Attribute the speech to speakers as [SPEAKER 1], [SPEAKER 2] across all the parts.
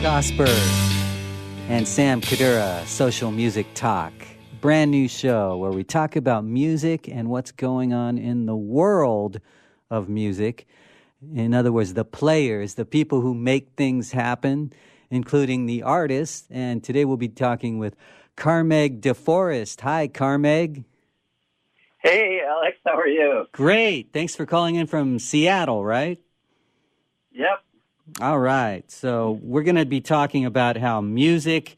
[SPEAKER 1] Gosper and Sam Kadura, Social Music Talk. Brand new show where we talk about music and what's going on in the world of music. In other words, the players, the people who make things happen, including the artists. And today we'll be talking with Carmaig DeForest. Hi, Carmaig.
[SPEAKER 2] Hey, Alex, how are you?
[SPEAKER 1] Great. Thanks for calling in from Seattle, right?
[SPEAKER 2] Yep.
[SPEAKER 1] All right. So we're going to be talking about how music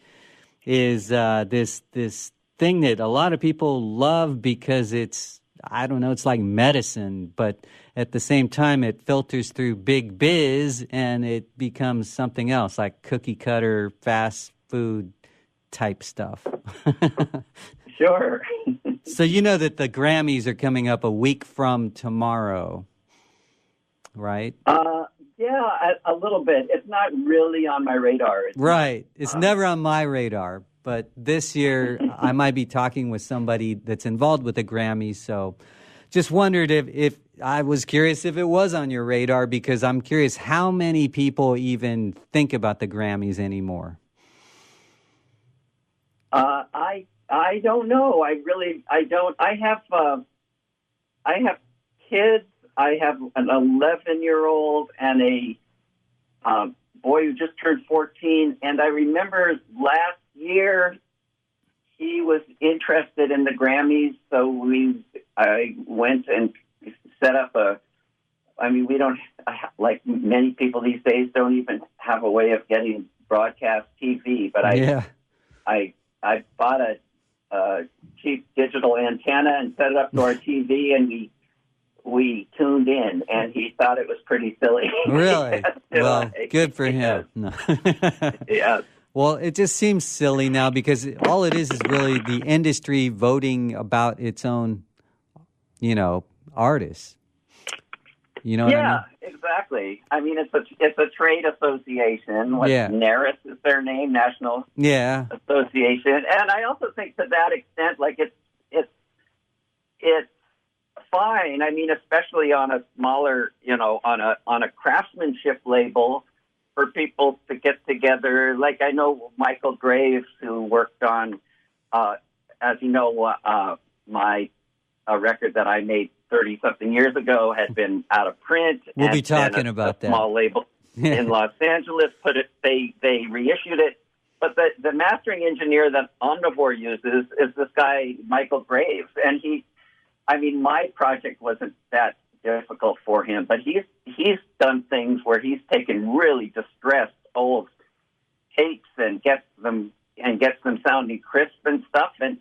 [SPEAKER 1] is this thing that a lot of people love because it's, I don't know, it's like medicine, but at the same time it filters through big biz and it becomes something else, like cookie cutter, fast food type stuff.
[SPEAKER 2] Sure.
[SPEAKER 1] So you know that the Grammys are coming up a week from tomorrow, right?
[SPEAKER 2] Yeah, a little bit. It's not really on my radar.
[SPEAKER 1] It's never on my radar. But this year, I might be talking with somebody that's involved with the Grammys. So just wondered if I was curious if it was on your radar, because I'm curious how many people even think about the Grammys anymore.
[SPEAKER 2] I don't know. I don't. I have kids. I have an 11-year-old and a boy who just turned 14. And I remember last year he was interested in the Grammys, so I went and set up we don't, like many people these days, don't even have a way of getting broadcast TV. But I bought a cheap digital antenna and set it up to our TV, and we tuned in, and he thought it was pretty silly.
[SPEAKER 1] Really? Well, good for him. No.
[SPEAKER 2] Yeah.
[SPEAKER 1] Well, it just seems silly now because all it is really the industry voting about its own, artists. You know what I mean?
[SPEAKER 2] Yeah, exactly. I mean, it's a trade association. NARIS is their name, National Association. And I also think to that extent, like it's fine. I mean, especially on a smaller, on a craftsmanship label, for people to get together. Like I know Michael Graves, who worked on, as you know, my record that I made 30-something years ago had been out of print.
[SPEAKER 1] We'll be talking about that.
[SPEAKER 2] Small label in Los Angeles they reissued it. But the mastering engineer that Omnivore uses is this guy, Michael Graves. And my project wasn't that difficult for him, but he's done things where he's taken really distressed old tapes and gets them sounding crisp and stuff, and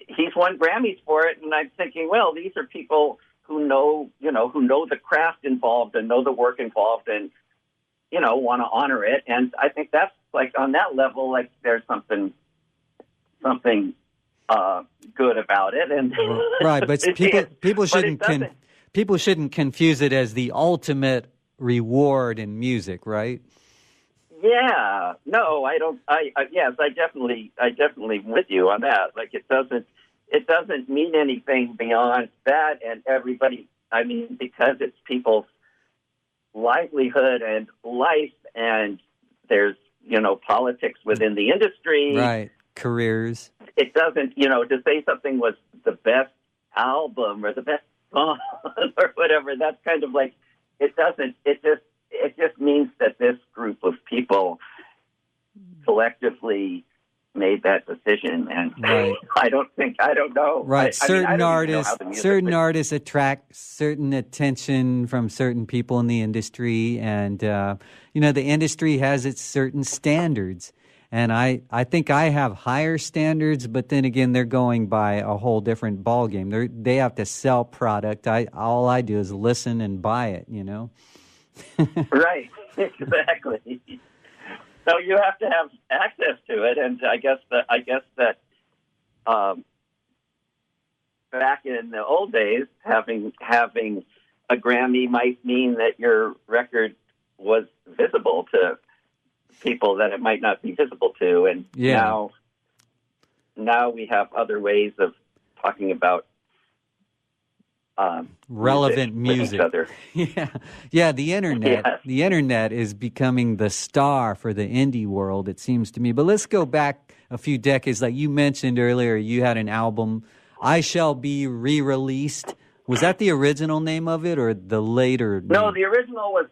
[SPEAKER 2] he's won Grammys for it. And I'm thinking, well, these are people who know the craft involved and know the work involved, and want to honor it. And I think that's like on that level, like there's something good about it. And
[SPEAKER 1] right, but people shouldn't confuse it as the ultimate reward in music, right?
[SPEAKER 2] Yeah, no, I don't. Yes, I definitely with you on that. Like it doesn't mean anything beyond that, and everybody. I mean, because it's people's livelihood and life, and there's politics within the industry,
[SPEAKER 1] right? Careers.
[SPEAKER 2] It doesn't, to say something was the best album or the best song or whatever. That's kind of like it doesn't. It just means that this group of people collectively made that decision, and
[SPEAKER 1] right.
[SPEAKER 2] I don't know.
[SPEAKER 1] Right, certain artists attract certain attention from certain people in the industry, and the industry has its certain standards. And I think I have higher standards, but then again, they're going by a whole different ballgame. They have to sell product. All I do is listen and buy it,
[SPEAKER 2] Right, exactly. So you have to have access to it, and I guess that back in the old days, having a Grammy might mean that your record was visible to people that it might not be visible to, and now we have other ways of talking about
[SPEAKER 1] relevant music.
[SPEAKER 2] with each other.
[SPEAKER 1] Yeah. The internet.
[SPEAKER 2] Yes.
[SPEAKER 1] The internet is becoming the star for the indie world, it seems to me. But let's go back a few decades. Like you mentioned earlier, you had an album, "I Shall Be Re-Released." Was that the original name of it, or the later name?
[SPEAKER 2] No, the original was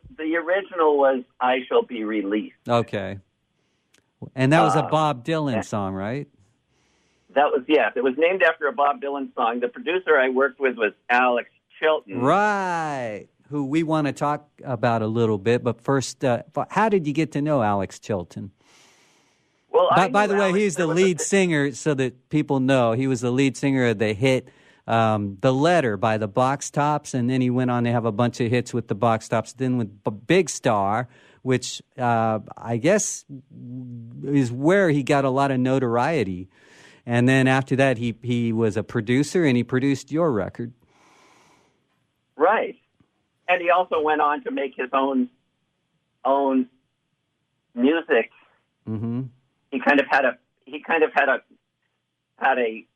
[SPEAKER 2] "I Shall Be Released."
[SPEAKER 1] Okay. And that was a Bob Dylan song, right?
[SPEAKER 2] That was, yes. It was named after a Bob Dylan song. The producer I worked with was Alex Chilton.
[SPEAKER 1] Right. Who we want to talk about a little bit. But first, how did you get to know Alex Chilton?
[SPEAKER 2] Well,
[SPEAKER 1] by the way, he's the lead singer, so that people know. He was the lead singer of the hit The Letter by the Box Tops, and then he went on to have a bunch of hits with the Box Tops, then with Big Star, which I guess is where he got a lot of notoriety. And then after that, he was a producer, and he produced your record.
[SPEAKER 2] Right. And he also went on to make his own music.
[SPEAKER 1] Mm-hmm.
[SPEAKER 2] He kind of had a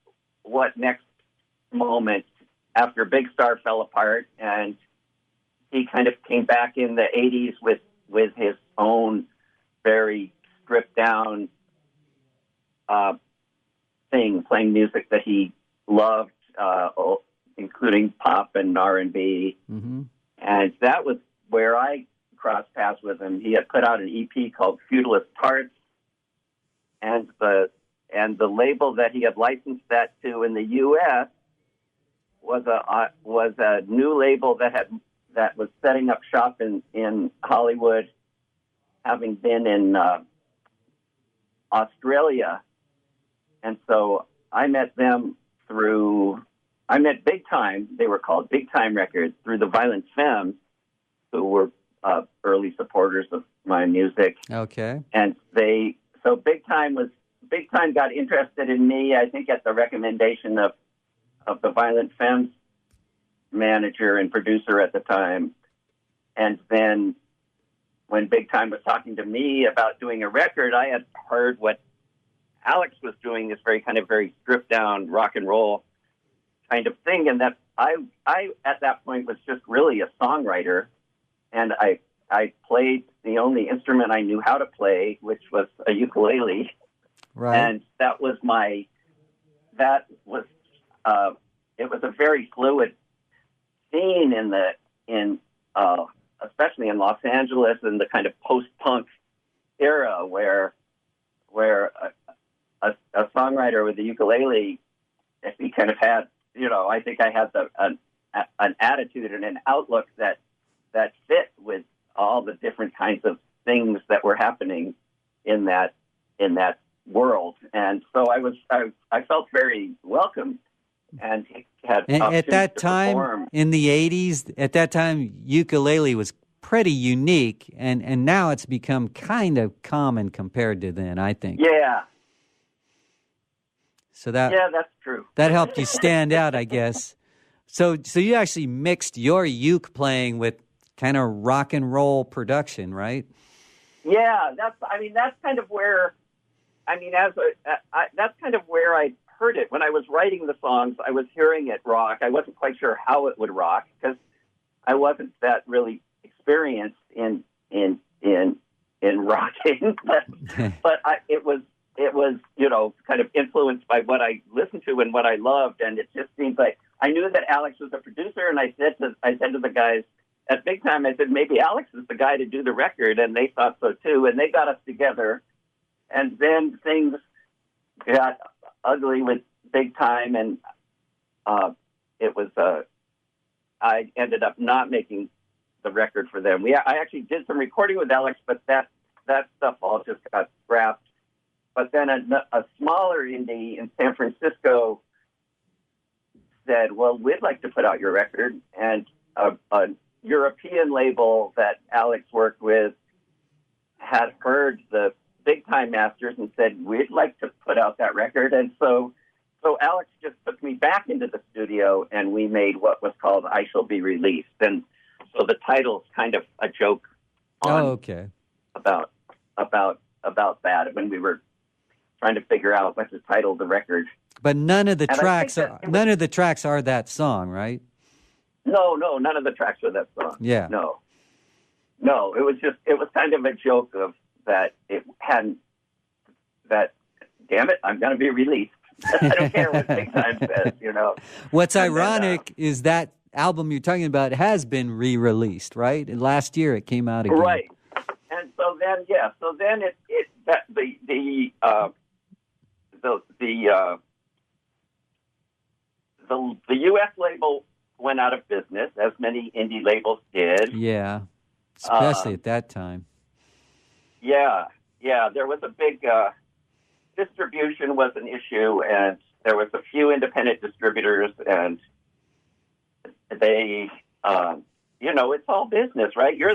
[SPEAKER 2] what next moment after Big Star fell apart, and he kind of came back in the 80s with his own very stripped down thing, playing music that he loved, including pop and R&B.
[SPEAKER 1] Mm-hmm.
[SPEAKER 2] And that was where I crossed paths with him. He had put out an EP called Feudalist Parts, and the label that he had licensed that to in the U.S. was a new label that was setting up shop in Hollywood, having been in Australia. And so I met Big Time, they were called Big Time Records, through the Violent Femmes, who were early supporters of my music.
[SPEAKER 1] Okay.
[SPEAKER 2] And so Big Time got interested in me, I think at the recommendation of the Violent Femmes manager and producer at the time. And then when Big Time was talking to me about doing a record, I had heard what Alex was doing, this very stripped down rock and roll kind of thing. And that I at that point was just really a songwriter. And I played the only instrument I knew how to play, which was a ukulele.
[SPEAKER 1] Right.
[SPEAKER 2] And it was a very fluid scene especially in Los Angeles in the kind of post-punk era where a songwriter with a ukulele, if he kind of had, I think I had an attitude and an outlook that fit with all the different kinds of things that were happening in that world. And so I felt very welcome, and had
[SPEAKER 1] at that time
[SPEAKER 2] perform.
[SPEAKER 1] In the 80s, at that time ukulele was pretty unique, and now it's become kind of common compared to then, I think.
[SPEAKER 2] Yeah.
[SPEAKER 1] So that's
[SPEAKER 2] true.
[SPEAKER 1] That helped you stand out, I guess. So you actually mixed your uke playing with kind of rock and roll production, right?
[SPEAKER 2] Yeah, that's kind of where I heard it when I was writing the songs. I was hearing it rock. I wasn't quite sure how it would rock because I wasn't that really experienced in rocking, but it was kind of influenced by what I listened to and what I loved, and it just seemed like I knew that Alex was a producer, and I said to the guys at Big Time, I said, maybe Alex is the guy to do the record, and they thought so too, and they got us together, and then things got ugly with Big Time, and I ended up not making the record for them. I actually did some recording with Alex, but that stuff all just got scrapped. But then a smaller indie in San Francisco said, well, we'd like to put out your record. And a European label that Alex worked with had heard the Big Time Masters and said, we'd like to put out that record. And so Alex just took me back into the studio, and we made what was called I Shall Be Released. And so the title's kind of a joke about that when we were trying to figure out what to title the record.
[SPEAKER 1] But none of the tracks are that song, right?
[SPEAKER 2] No, none of the tracks are that song.
[SPEAKER 1] Yeah.
[SPEAKER 2] No, it was kind of a joke of that it hadn't, that, damn it, I'm going to be released. I don't care what Big Time says,
[SPEAKER 1] What's
[SPEAKER 2] And
[SPEAKER 1] ironic is that album you're talking about has been re-released, right? Last year it came out again.
[SPEAKER 2] Right. And so then, the U.S. label went out of business, as many indie labels did.
[SPEAKER 1] Yeah, especially at that time.
[SPEAKER 2] Yeah. There was a big distribution was an issue, and there was a few independent distributors, and they, it's all business, right? You're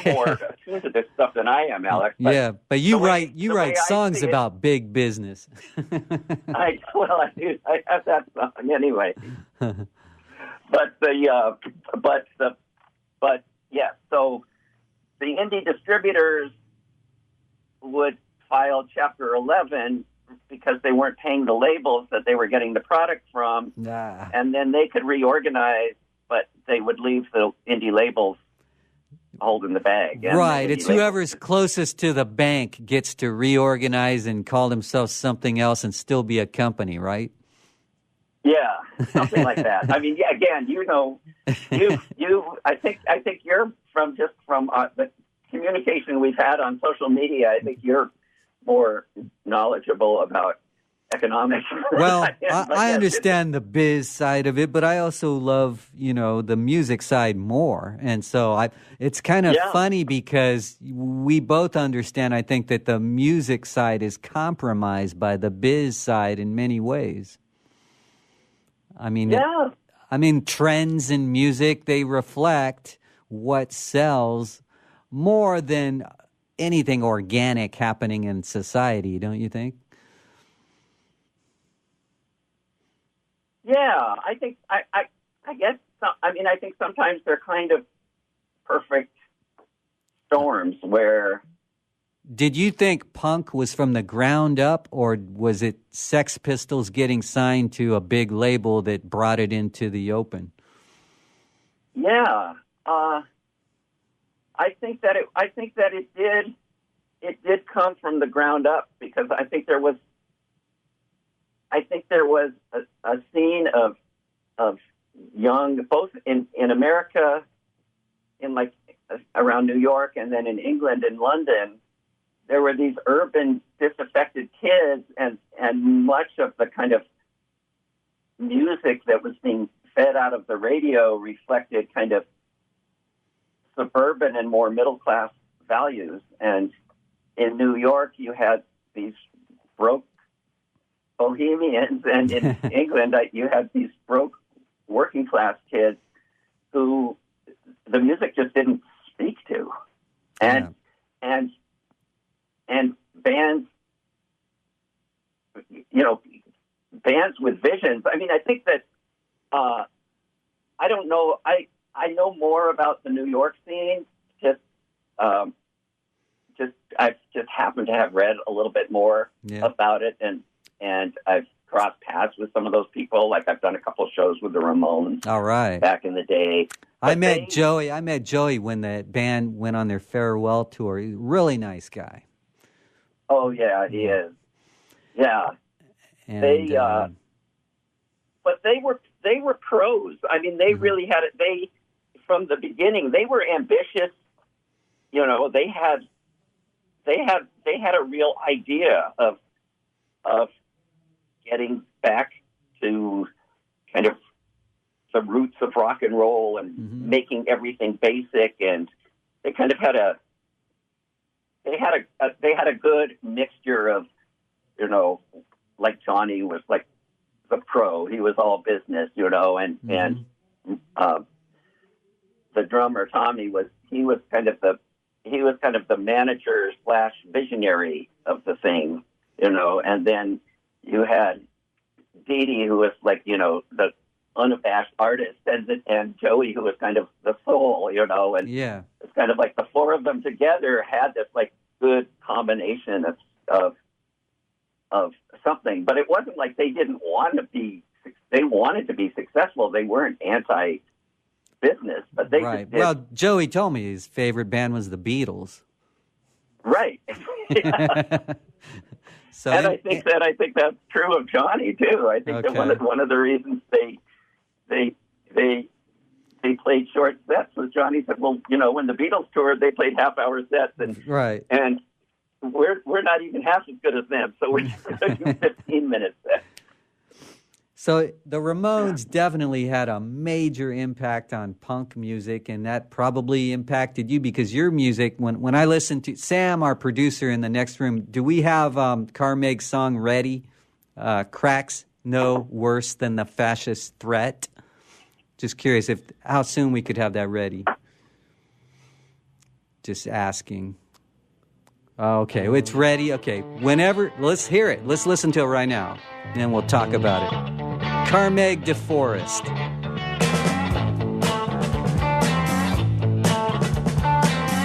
[SPEAKER 2] more attuned to this stuff than I am, Alex.
[SPEAKER 1] But but you write songs about big business.
[SPEAKER 2] I have that song anyway. But so the indie distributors would file Chapter 11 because they weren't paying the labels that they were getting the product from, and then they could reorganize, but they would leave the indie labels holding the bag.
[SPEAKER 1] Right, it's whoever's closest to the bank gets to reorganize and call themselves something else and still be a company, right?
[SPEAKER 2] Yeah, something like that. I mean, again, I think you're from the communication we've had on social media. I think you're more knowledgeable about economics.
[SPEAKER 1] Well, I understand the biz side of it, but I also love, the music side more. And so it's kind of funny because we both understand, I think, that the music side is compromised by the biz side in many ways. I mean, trends in music, they reflect what sells more than anything organic happening in society, don't you think?
[SPEAKER 2] Yeah, I think I guess I think sometimes they're kind of perfect storms where.
[SPEAKER 1] Did you think punk was from the ground up, or was it Sex Pistols getting signed to a big label that brought it into the open?
[SPEAKER 2] Yeah, I think that it did come from the ground up, because I think there was a scene of young, both in America, in like around New York, and then in England and London. There were these urban disaffected kids, and much of the kind of music that was being fed out of the radio reflected kind of suburban and more middle class values. And in New York, you had these broke bohemians, and in England, you had these broke working class kids who the music just didn't speak to, and bands, bands with visions. I mean, I think that I don't know. I know more about the New York scene. I've just happened to have read a little bit more about it, and I've crossed paths with some of those people. Like, I've done a couple of shows with the Ramones.
[SPEAKER 1] All right.
[SPEAKER 2] Back in the day.
[SPEAKER 1] I met Joey when the band went on their farewell tour. He's a really nice guy.
[SPEAKER 2] Oh yeah, he is. Yeah.
[SPEAKER 1] And,
[SPEAKER 2] but they were pros. I mean, they really had it. They, from the beginning, they were ambitious. They had a real idea of getting back to kind of the roots of rock and roll and making everything basic, and they kind of had they had a good mixture of, like Johnny was like the pro. He was all business, and the drummer Tommy was kind of the manager / visionary of the thing, and then you had Dee Dee, who was like, the unabashed artist, and Joey, who was kind of the soul, and it's kind of like the four of them together had this like good combination of something. But it wasn't like they didn't want to be. They wanted to be successful. They weren't anti business, but they
[SPEAKER 1] right.
[SPEAKER 2] just did.
[SPEAKER 1] Well, Joey told me his favorite band was the Beatles.
[SPEAKER 2] Right.
[SPEAKER 1] So,
[SPEAKER 2] and I think that's true of Johnny too. I think that one of the reasons they played short sets was Johnny said, well, when the Beatles toured, they played half-hour sets, and we're not even half as good as them, so we're just going to do 15-minute sets.
[SPEAKER 1] So the Ramones definitely had a major impact on punk music, and that probably impacted you because your music, when I listen to Sam, our producer in the next room, do we have Carmaig's song ready? Cracks no worse than the fascist threat. Just curious how soon we could have that ready. Just asking. Okay, it's ready. Okay, whenever, let's hear it. Let's listen to it right now, and then we'll talk about it. Carmaig DeForest.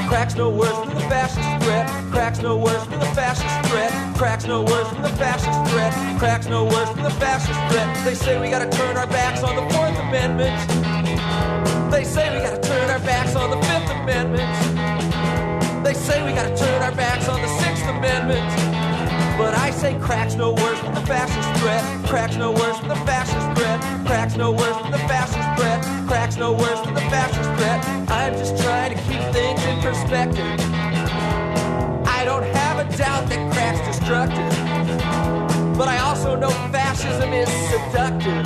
[SPEAKER 3] Cracks no worse than the fascist threat. Cracks no worse than the fascist threat. Cracks no worse than the fascist threat. Cracks no worse than the fascist threat. They say we gotta turn our backs on the Fourth Amendment. They say we gotta turn our backs on the Fifth Amendment. They say we gotta turn our backs on the Sixth Amendment. But I say cracks no worse than the fascist threat. Cracks no worse than the fascist threat. Cracks no worse than the fascist threat. Cracks no worse than the fascist threat. I'm just trying to keep things in perspective. I don't have a doubt that crack's destructive, but I also know fascism is seductive,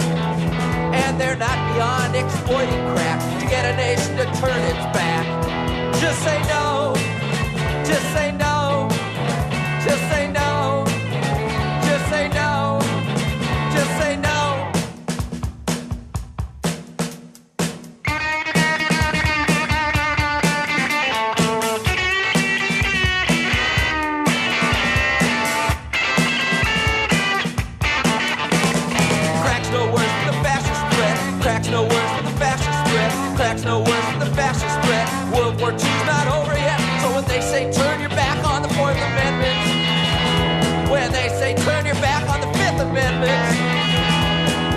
[SPEAKER 3] and they're not beyond exploiting crack to get a nation to turn its back. Just say no. Just say no. Just say no. Just say no. Just say no. Cracks no worse than the fascist threat. Cracks no worse than the fascist threat. Cracks no worse than the fascist threat. World War II's not over yet. So when they say turn your back on the Fourth Amendment, when they say turn your back on the Fifth Amendment,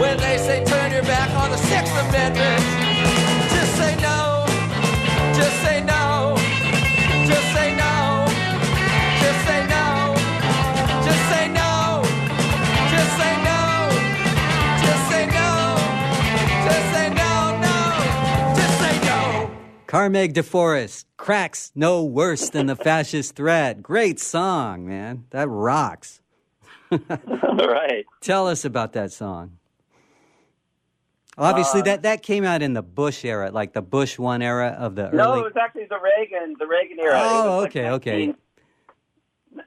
[SPEAKER 3] when they say turn your back on the Sixth Amendment, just say no. Just say no. Just say no. Just say no. Just say no. Just say no. Just say no. Just say no. No. Just say no.
[SPEAKER 1] Carmaig DeForest, cracks no worse than the fascist threat. Great song, man. That rocks.
[SPEAKER 2] Right.
[SPEAKER 1] Tell us about that song. Obviously, that came out in the Bush era, like the Bush 1 era of the early...
[SPEAKER 2] No, it was actually the Reagan era.
[SPEAKER 1] Oh,
[SPEAKER 2] it was
[SPEAKER 1] okay,
[SPEAKER 2] like
[SPEAKER 1] okay.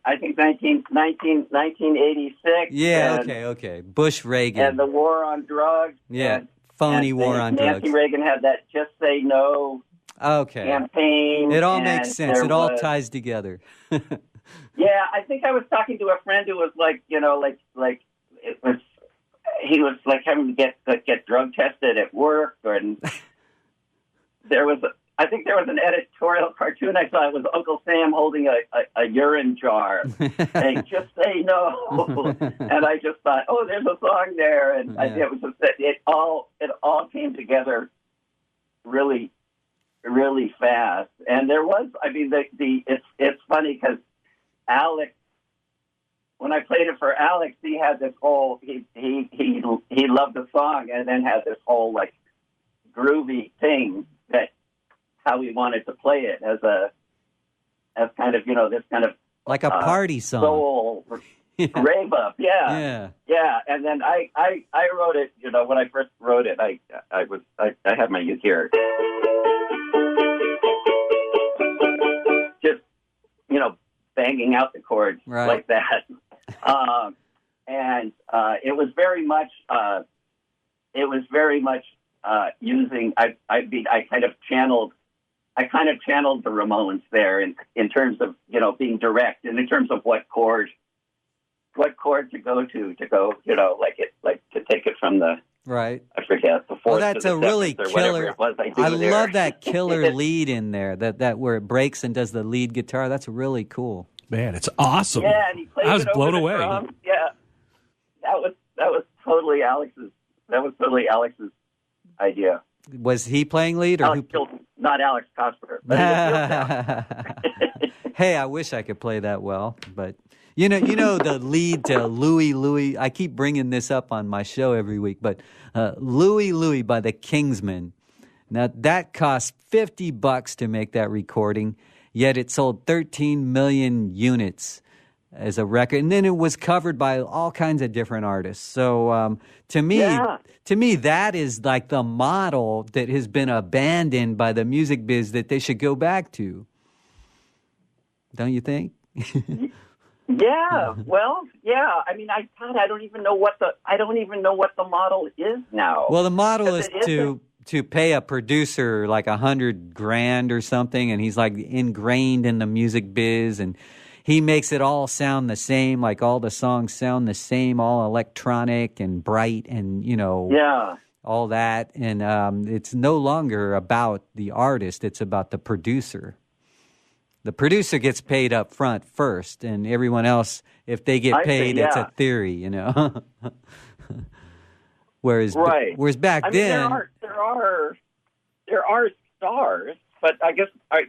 [SPEAKER 2] I think 1986.
[SPEAKER 1] Yeah, okay. Bush, Reagan.
[SPEAKER 2] And the war on drugs.
[SPEAKER 1] Yeah, phony war on drugs.
[SPEAKER 2] Nancy Reagan had that Just Say No campaign.
[SPEAKER 1] It all makes sense. It all ties together.
[SPEAKER 2] Yeah, I think I was talking to a friend who was like, like it was, he was like having to get drug tested at work, and I think there was an editorial cartoon I saw. It was Uncle Sam holding a urine jar, saying "Just say no," and I just thought, oh, there's a song there, and it was just that it all came together really, really fast. And there was, I mean, it's funny because Alex, when I played it for Alex, he had this whole he loved the song, and then had this whole like groovy thing that how he wanted to play it as kind of this kind of
[SPEAKER 1] like a party song,
[SPEAKER 2] soul rave up, yeah. And then I wrote it. When I first wrote it, I had my youth here. Just banging out the chords like that. And it was very much using. I kind of channeled the Ramones there in terms of being direct, and in terms of what chord to go to to take it from the
[SPEAKER 1] right.
[SPEAKER 2] I forget the fourth.
[SPEAKER 1] Well, that's
[SPEAKER 2] to the
[SPEAKER 1] a really
[SPEAKER 2] seventh or
[SPEAKER 1] killer.
[SPEAKER 2] whatever it was
[SPEAKER 1] I love that killer lead in there. That where it breaks and does the lead guitar. That's really cool.
[SPEAKER 4] Man, it's awesome.
[SPEAKER 2] Yeah, and he played
[SPEAKER 4] I was
[SPEAKER 2] it over
[SPEAKER 4] blown
[SPEAKER 2] the
[SPEAKER 4] away.
[SPEAKER 2] drums. Yeah, that was totally Alex's. That was totally Alex's idea.
[SPEAKER 1] Was he playing lead? Or
[SPEAKER 2] Alex Chilton, not Alex Cosper. But
[SPEAKER 1] Hey, I wish I could play that well, but you know the lead to Louie. I keep bringing this up on my show every week, but Louie by the Kingsmen. Now that cost $50 to make that recording, yet it sold 13 million units as a record, and then it was covered by all kinds of different artists. So to me, that is like the model that has been abandoned by the music biz that they should go back to. Don't you think?
[SPEAKER 2] Yeah. Well, yeah. I mean, I don't even know what the model is now.
[SPEAKER 1] Well, the model is to pay a producer like $100,000 or something, and he's like ingrained in the music biz, and he makes it all sound the same, like all the songs sound the same, all electronic and bright, and all that. And it's no longer about the artist; it's about the producer. The producer gets paid up front first, and everyone else, if they get paid, it's a theory, Whereas back then,
[SPEAKER 2] there are stars, but I guess I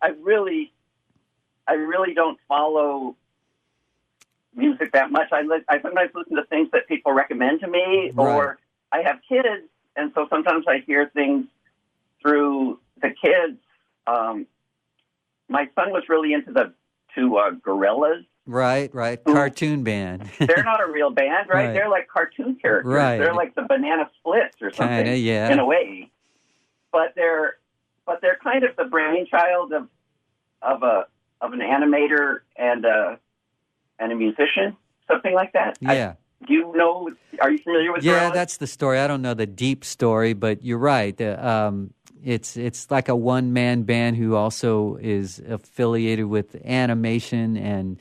[SPEAKER 2] really don't follow music that much. I sometimes listen to things that people recommend to me, or I have kids, and so sometimes I hear things through the kids. My son was really into Gorillas.
[SPEAKER 1] Right. Cartoon band.
[SPEAKER 2] They're not a real band, right? They're like cartoon characters.
[SPEAKER 1] Right.
[SPEAKER 2] They're like the Banana Splits or something,
[SPEAKER 1] kinda, yeah.
[SPEAKER 2] in a way. But they're kind of the brainchild of an animator and a musician, something like that.
[SPEAKER 1] Yeah.
[SPEAKER 2] Do you know? Are you familiar with?
[SPEAKER 1] Yeah,
[SPEAKER 2] Gorillas?
[SPEAKER 1] that's the story. I don't know the deep story, but you're right. It's like a one-man band who also is affiliated with animation and,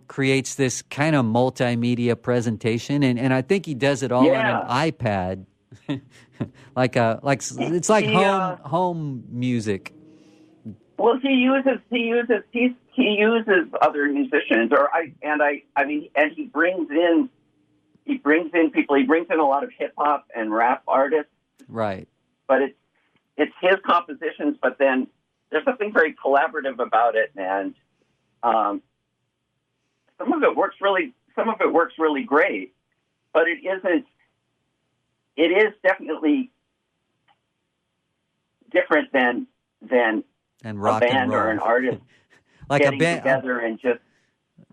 [SPEAKER 1] creates this kind of multimedia presentation. And I think he does it all on an iPad. It's like home music.
[SPEAKER 2] Well, he uses other musicians, and he brings in people. He brings in a lot of hip hop and rap artists.
[SPEAKER 1] Right.
[SPEAKER 2] But it's his compositions, but then there's something very collaborative about it, and some of it works really great, but it isn't. It is definitely different than
[SPEAKER 1] and rock
[SPEAKER 2] a band
[SPEAKER 1] and roll.
[SPEAKER 2] or an artist
[SPEAKER 1] like
[SPEAKER 2] getting
[SPEAKER 1] a band
[SPEAKER 2] together and just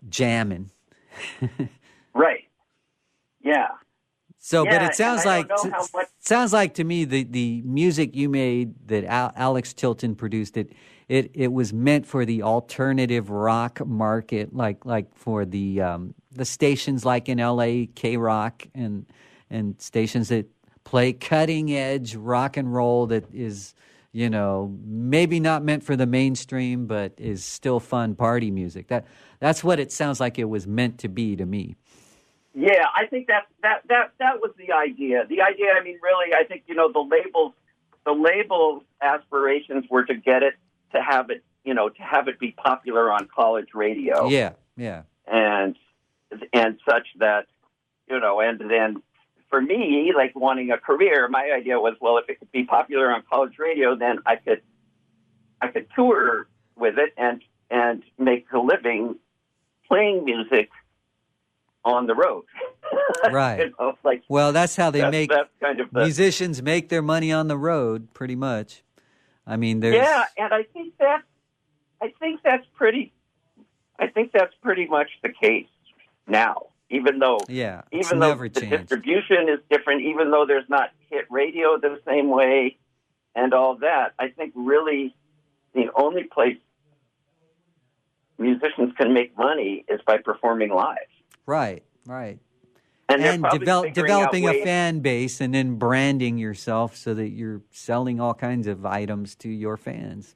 [SPEAKER 1] jamming.
[SPEAKER 2] Right. Yeah.
[SPEAKER 1] So, but it sounds like to me the music you made that Alex Chilton produced, it was meant for the alternative rock market, like for the stations like in LA, K-Rock and stations that play cutting edge rock and roll that is, maybe not meant for the mainstream, but is still fun party music. That's what it sounds like it was meant to be to me.
[SPEAKER 2] Yeah, I think that was the idea. The idea, I mean, really, I think, the label's aspirations were to get it, to have it be popular on college radio.
[SPEAKER 1] Yeah.
[SPEAKER 2] And such that, and then for me, like wanting a career, my idea was, well, if it could be popular on college radio, then I could tour with it and make a living playing music on the road.
[SPEAKER 1] Right. Well, that's how they make musicians make their money on the road, pretty much. I mean, there's
[SPEAKER 2] and I think that's pretty much the case now. Even though the distribution is different, even though there's not hit radio the same way, and all that, I think really the only place musicians can make money is by performing live.
[SPEAKER 1] Right.
[SPEAKER 2] And
[SPEAKER 1] developing a fan base and then branding yourself so that you're selling all kinds of items to your fans.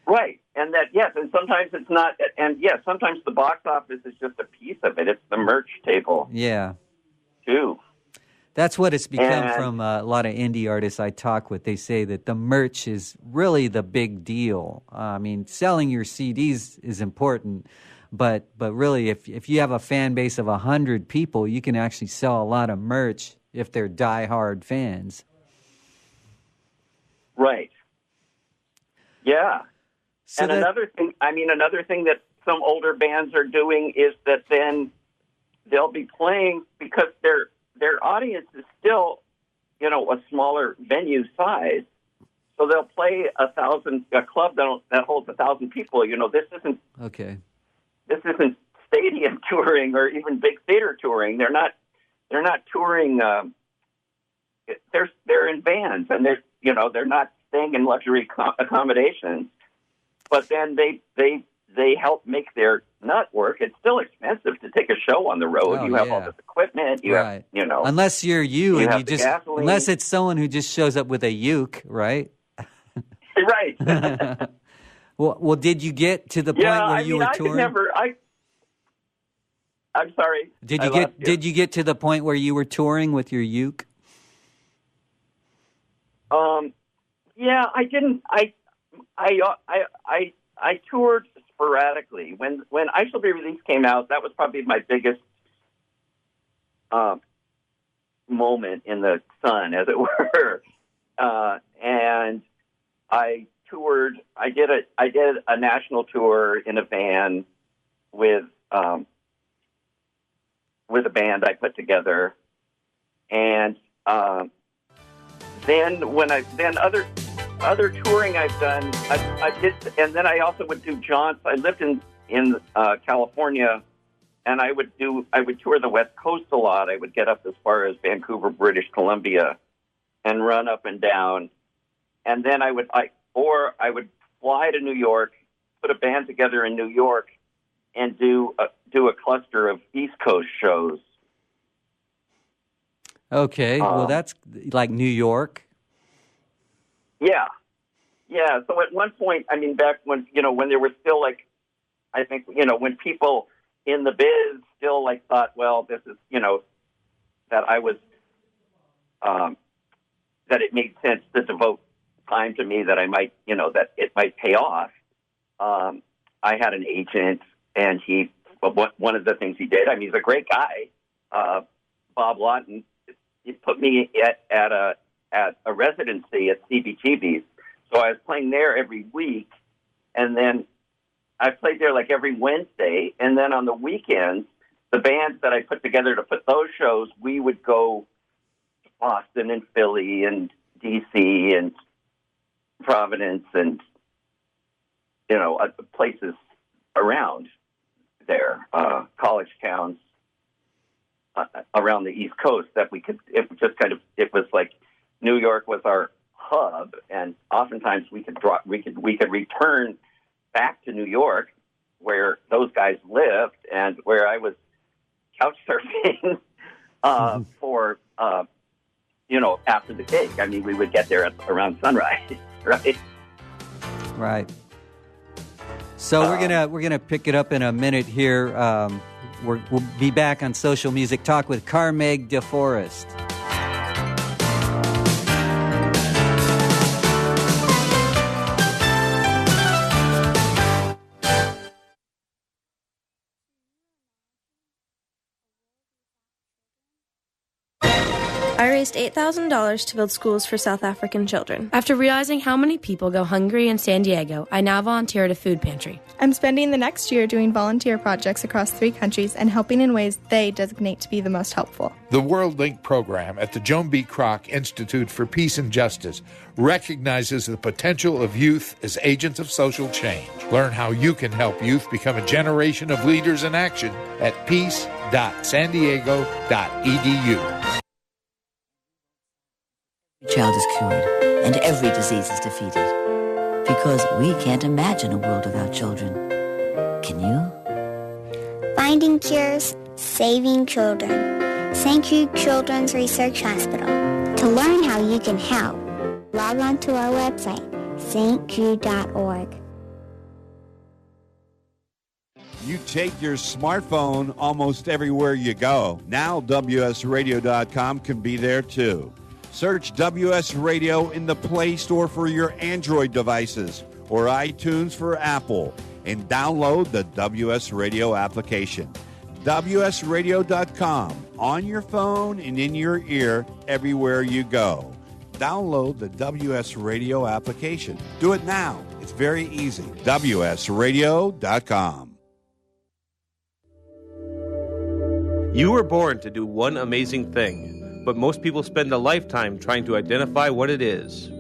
[SPEAKER 2] Right. And that, yes, and sometimes it's not, and yes, sometimes the box office is just a piece of it. It's the merch table.
[SPEAKER 1] Yeah.
[SPEAKER 2] Too.
[SPEAKER 1] That's what it's become from a lot of indie artists I talk with. They say that the merch is really the big deal. I mean, selling your CDs is important, but really, if you have a fan base of 100 people, you can actually sell a lot of merch if they're diehard fans.
[SPEAKER 2] Right. Yeah.
[SPEAKER 1] So
[SPEAKER 2] and another thing that some older bands are doing is that then they'll be playing because their audience is still, a smaller venue size. So they'll play a club that holds 1,000 people. This isn't stadium touring or even big theater touring. They're not touring. They're in vans, and they're not staying in luxury accommodations. But then they help make their nut work. It's still expensive to take a show on the road. You have all this equipment. You have,
[SPEAKER 1] unless you're and you just
[SPEAKER 2] gasoline.
[SPEAKER 1] Unless it's someone who just shows up with a uke, right?
[SPEAKER 2] Right.
[SPEAKER 1] Well, did you get to the point where you were touring?
[SPEAKER 2] I'm sorry.
[SPEAKER 1] Did you get to the point where you were touring with your uke?
[SPEAKER 2] Yeah, I didn't. I toured sporadically. When I Shall Be Released came out, that was probably my biggest moment in the sun, as it were. And I toured. I did a national tour in a van with a band I put together, and then other touring I've done, I did, and then I also would do jaunts. I lived in California, and I would tour the West Coast a lot. I would get up as far as Vancouver, British Columbia, and run up and down. And then I would fly to New York, put a band together in New York, and do a cluster of East Coast shows.
[SPEAKER 1] Okay, well, that's like New York.
[SPEAKER 2] Yeah. So at one point, back when there was still I think when people in the biz still thought, well, this is that I was that it made sense to devote time to me, that I might that it might pay off. I had an agent, and one of the things he did, he's a great guy, Bob Lawton. He put me at a residency at CBGB's. So I was playing there every week, and then I played there every Wednesday. And then on the weekends, the bands that I put together to put those shows, we would go to Boston and Philly and DC and Providence and, places around there, college towns around the East Coast that we could, it was like New York was our hub, and oftentimes we could return back to New York where those guys lived and where I was couch surfing for after the gig. We would get there around sunrise, right?
[SPEAKER 1] Right. So we're gonna pick it up in a minute here. We'll be back on Social Music Talk with Carmaig DeForest.
[SPEAKER 4] I raised $8,000 to build schools for South African children. After realizing how many people go hungry in San Diego, I now volunteer at a food pantry.
[SPEAKER 5] I'm spending the next year doing volunteer projects across 3 countries and helping in ways they designate to be the most helpful.
[SPEAKER 6] The World Link program at the Joan B. Kroc Institute for Peace and Justice recognizes the potential of youth as agents of social change. Learn how you can help youth become a generation of leaders in action at peace.sandiego.edu.
[SPEAKER 7] Every child is cured, and every disease is defeated. Because we can't imagine a world without children. Can you?
[SPEAKER 8] Finding cures, saving children. St. Jude Children's Research Hospital. To learn how you can help, log on to our website, stjude.org.
[SPEAKER 9] You take your smartphone almost everywhere you go. Now WSRadio.com can be there too. Search WS Radio in the Play Store for your Android devices or iTunes for Apple, and download the WS Radio application. WSRadio.com, on your phone and in your ear everywhere you go. download the WS Radio application. Do it now. It's very easy. WSRadio.com.
[SPEAKER 10] You were born to do one amazing thing, but most people spend a lifetime trying to identify what it is.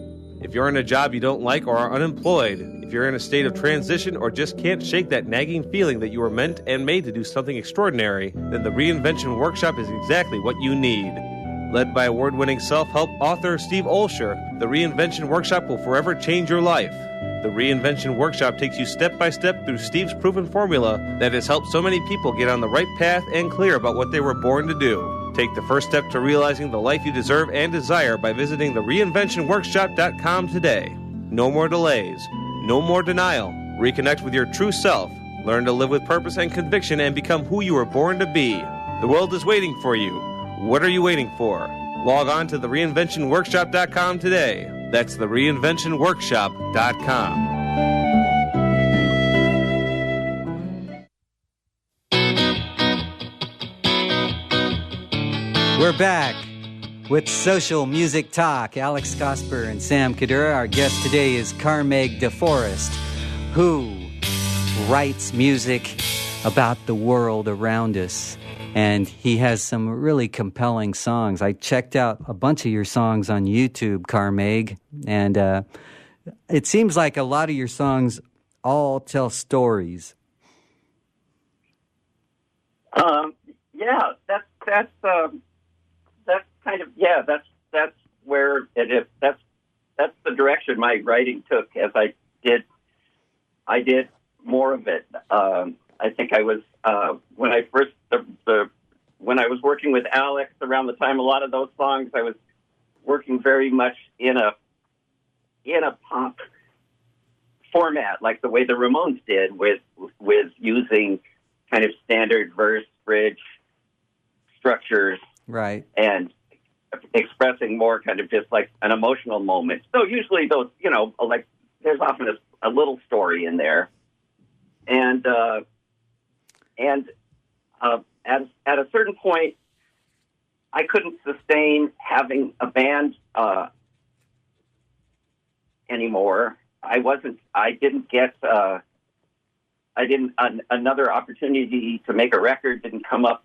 [SPEAKER 10] If you're in a job you don't like or are unemployed, if you're in a state of transition or just can't shake that nagging feeling that you were meant and made to do something extraordinary, then the Reinvention Workshop is exactly what you need. Led by award-winning self-help author Steve Olsher, the Reinvention Workshop will forever change your life. The Reinvention Workshop takes you step by step through Steve's proven formula that has helped so many people get on the right path and clear about what they were born to do. Take the first step to realizing the life you deserve and desire by visiting the reinventionworkshop.com today. No more delays. No more denial. Reconnect with your true self. Learn to live with purpose and conviction and become who you were born to be. The world is waiting for you. What are you waiting for? Log on to thereinventionworkshop.com today. That's thereinventionworkshop.com.
[SPEAKER 1] We're back with Social Music Talk. Alex Cosper and Sam Kadura. Our guest today is Carmaig DeForest, who writes music about the world around us. And he has some really compelling songs. I checked out a bunch of your songs on YouTube, Carmaig, and it seems like a lot of your songs all tell stories.
[SPEAKER 2] Yeah, that's kind of, yeah, that's where it is. That's the direction my writing took as I did more of it. I think I was when I first when I was working with Alex around the time a lot of those songs, I was working very much in a pop format, like the way the Ramones did, with using kind of standard verse, bridge structures,
[SPEAKER 1] right,
[SPEAKER 2] and expressing more kind of just like an emotional moment. So usually those, like there's often a little story in there, and at a certain point, I couldn't sustain having a band anymore. Another opportunity to make a record didn't come up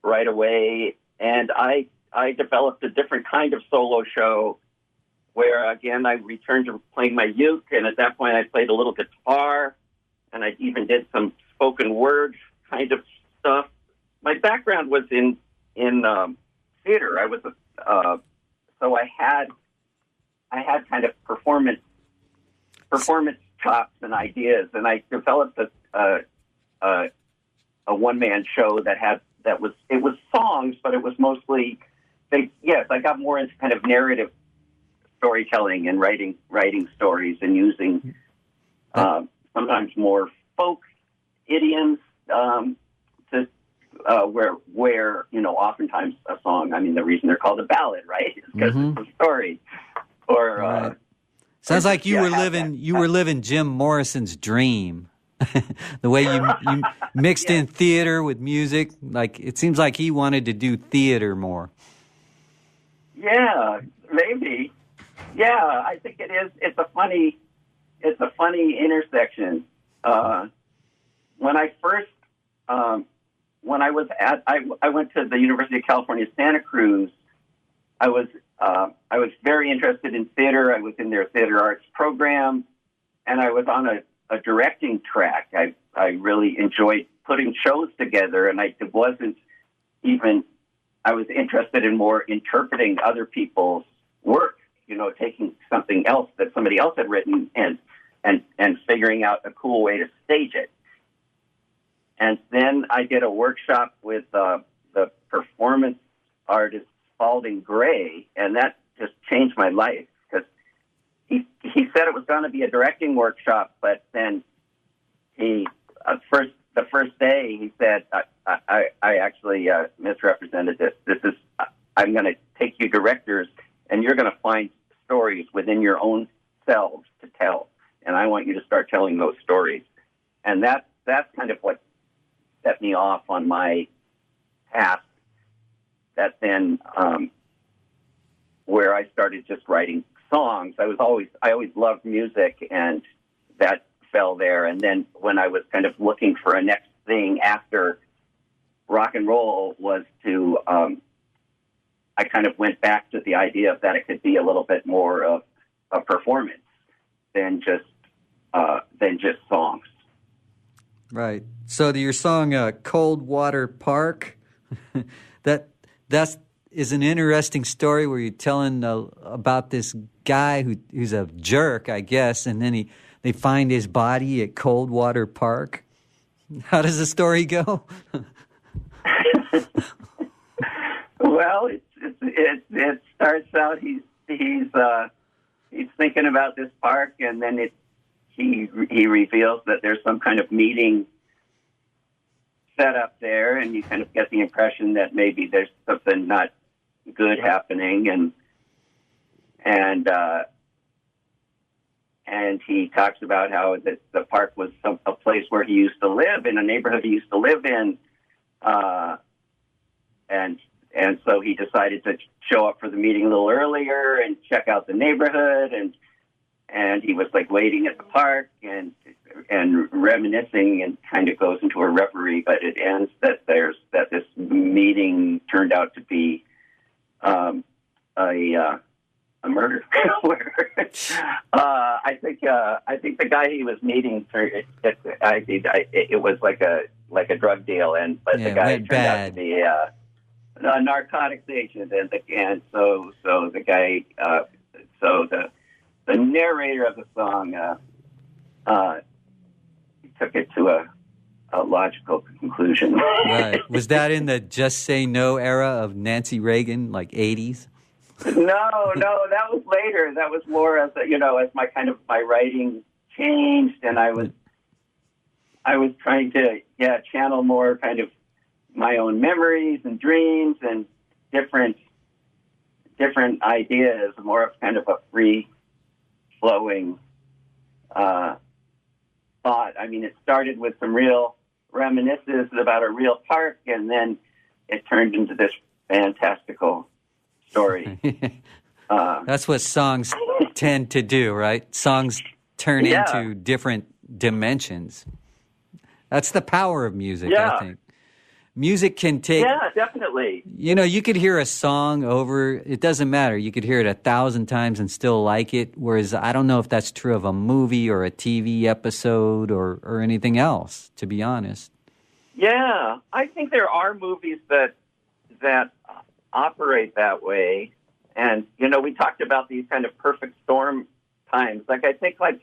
[SPEAKER 2] right away, and I developed a different kind of solo show where, again, I returned to playing my uke, and at that point I played a little guitar, and I even did some spoken word kind of stuff. My background was in theater. I was so I had kind of performance chops and ideas, and I developed a one-man show that was songs, but it was mostly I got more into kind of narrative storytelling and writing stories and using sometimes more folk idioms to where oftentimes a song. I mean, the reason they're called a ballad, right, is because it's a story. Or
[SPEAKER 1] right. Sounds like you were living Jim Morrison's dream. The way you mixed in theater with music, like it seems like he wanted to do theater more.
[SPEAKER 2] Yeah, maybe. Yeah, I think it is. It's a funny intersection. When I first, when I went to the University of California, Santa Cruz. I was very interested in theater. I was in their theater arts program, and I was on a directing track. I really enjoyed putting shows together, and I was interested in more interpreting other people's work, taking something else that somebody else had written and figuring out a cool way to stage it. And then I did a workshop with the performance artist Spalding Gray, and that just changed my life because he said it was going to be a directing workshop, but then the first day he said, I actually misrepresented this. I'm going to take you directors, and you're going to find stories within your own selves to tell, and I want you to start telling those stories. And that's kind of what set me off on my path that then where I started just writing songs. I always loved music, and that fell there. And then when I was kind of looking for a next thing after rock and roll was to, I kind of went back to the idea of that it could be a little bit more of a performance than just songs.
[SPEAKER 1] Right. So your song "Cold Water Park," that is an interesting story where you're telling about this guy who's a jerk, I guess, and then they find his body at Coldwater Park. How does the story go?
[SPEAKER 2] Well, it starts out he's thinking about this park, and then he reveals that there's some kind of meeting set up there, and you kind of get the impression that maybe there's something not good happening, and he talks about how the park was a place where he used to live, in a neighborhood he used to live in, and so he decided to show up for the meeting a little earlier and check out the neighborhood, and he was like waiting at the park and reminiscing, and kind of goes into a reverie, but it ends that this meeting turned out to be a murder. I think the guy he was meeting, it was like a drug deal, but the guy turned out to be a narcotics agent, and so the guy, the narrator of the song took it to a logical conclusion.
[SPEAKER 1] Right. Was that in the Just Say No era of Nancy Reagan, like 80s?
[SPEAKER 2] No, that was later. That was more as my writing changed, and I was trying to channel more kind of my own memories and dreams and different ideas, more of kind of a free flowing thought. I mean, it started with some real reminiscences about a real park, and then it turned into this fantastical story.
[SPEAKER 1] That's what songs tend to do, right? Songs turn into different dimensions. That's the power of music, I think. Music can take...
[SPEAKER 2] Yeah, definitely.
[SPEAKER 1] You could hear a song over... It doesn't matter. You could hear it 1,000 times and still like it, whereas I don't know if that's true of a movie or a TV episode or anything else, to be honest.
[SPEAKER 2] Yeah, I think there are movies that operate that way. And, we talked about these kind of perfect storm times. Like, I think, like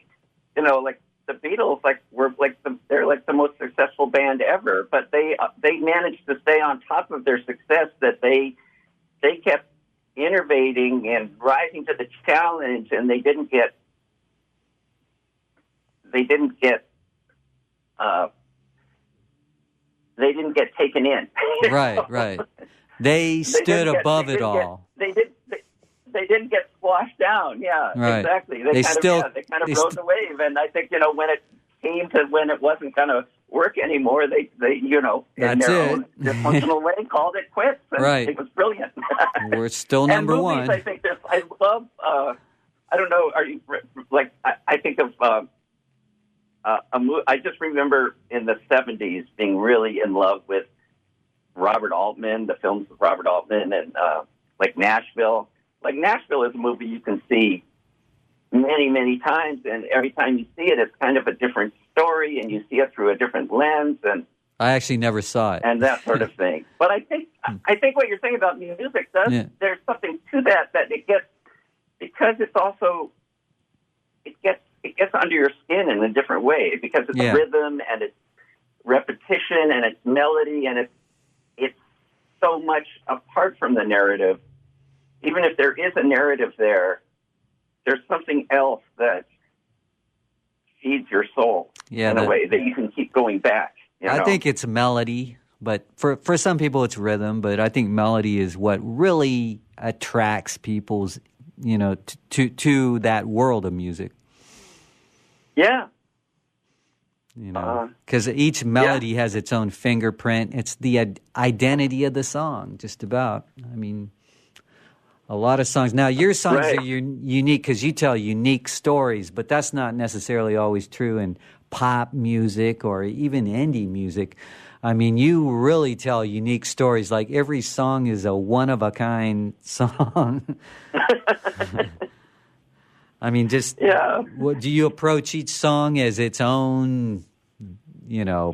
[SPEAKER 2] the Beatles, they're the most successful band ever, but they managed to stay on top of their success, that they kept innovating and rising to the challenge, and they didn't get taken in.
[SPEAKER 1] Right. They stood above it all.
[SPEAKER 2] They didn't get squashed down. Yeah,
[SPEAKER 1] right.
[SPEAKER 2] Exactly. They kind of rode the wave, and I think when it came to when it wasn't going to work anymore, they in their own dysfunctional way called it quits. And
[SPEAKER 1] right.
[SPEAKER 2] It was brilliant.
[SPEAKER 1] We're still number
[SPEAKER 2] and movies,
[SPEAKER 1] one.
[SPEAKER 2] I think I love. I don't know. Are you like? I think of a movie. I just remember in the 70s being really in love with Robert Altman, the films of Robert Altman, and like Nashville. Like, Nashville is a movie you can see many, many times, and every time you see it, it's kind of a different story, and you see it through a different lens, and
[SPEAKER 1] I actually never saw it,
[SPEAKER 2] and that sort of thing. But I think what you're saying about music there's something to that it gets, because it's also it gets under your skin in a different way, because it's rhythm and it's repetition and it's melody, and it's so much apart from the narrative. Even if there is a narrative there's something else that feeds your soul in a way that you can keep going back.
[SPEAKER 1] I think it's melody, but for some people it's rhythm, but I think melody is what really attracts people's, to that world of music.
[SPEAKER 2] Yeah.
[SPEAKER 1] Because each melody has its own fingerprint. It's the identity of the song, just about. I mean... A lot of songs. Now, your songs are unique because you tell unique stories, but that's not necessarily always true in pop music or even indie music. I mean, you really tell unique stories. Like every song is a one-of-a-kind song. I mean, just what, do you approach each song as its own,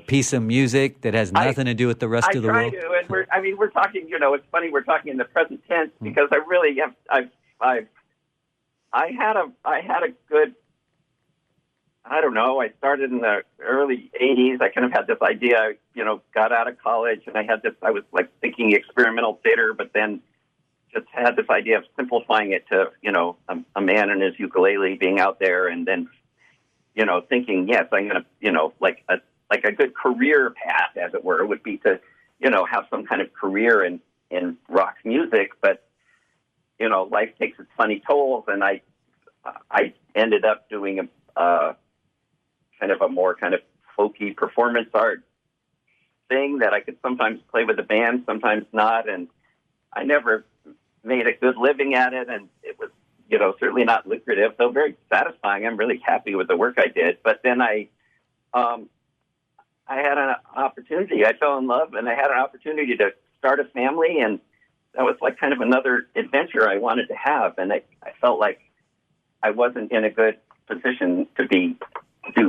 [SPEAKER 1] piece of music that has nothing to do with the rest of the world?
[SPEAKER 2] I try to, and we're talking. It's funny we're talking in the present tense because I really have. I had a good. I don't know. I started in the early '80s. I kind of had this idea. Got out of college, and I had this. I was like thinking experimental theater, but then just had this idea of simplifying it to a man and his ukulele being out there, and then thinking, yes, I'm going to like a good career path, as it were, would be to have some kind of career in rock music, but life takes its funny tolls, and I ended up doing a kind of a more kind of folky performance art thing that I could sometimes play with the band, sometimes not, and I never made a good living at it, and it was certainly not lucrative, though very satisfying. I'm really happy with the work I did, but then I had an opportunity. I fell in love, and I had an opportunity to start a family, and that was like kind of another adventure I wanted to have. And I felt like I wasn't in a good position to do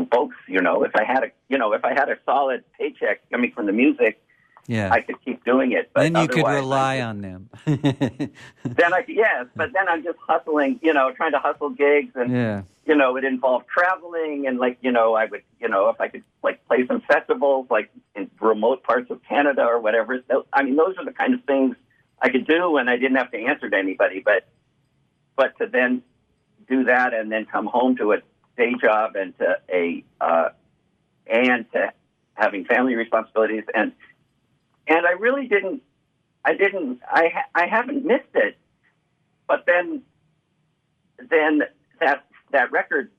[SPEAKER 2] both. If I had a solid paycheck coming from the music, I could keep doing it. But
[SPEAKER 1] then you could rely on them.
[SPEAKER 2] But then I'm just hustling, trying to hustle gigs, and it involved traveling, and I would, if I could play some festivals like in remote parts of Canada or whatever. Those are the kind of things I could do, and I didn't have to answer to anybody. But to then do that and then come home to a day job and to having family responsibilities, and I really didn't. I haven't missed it. But then that record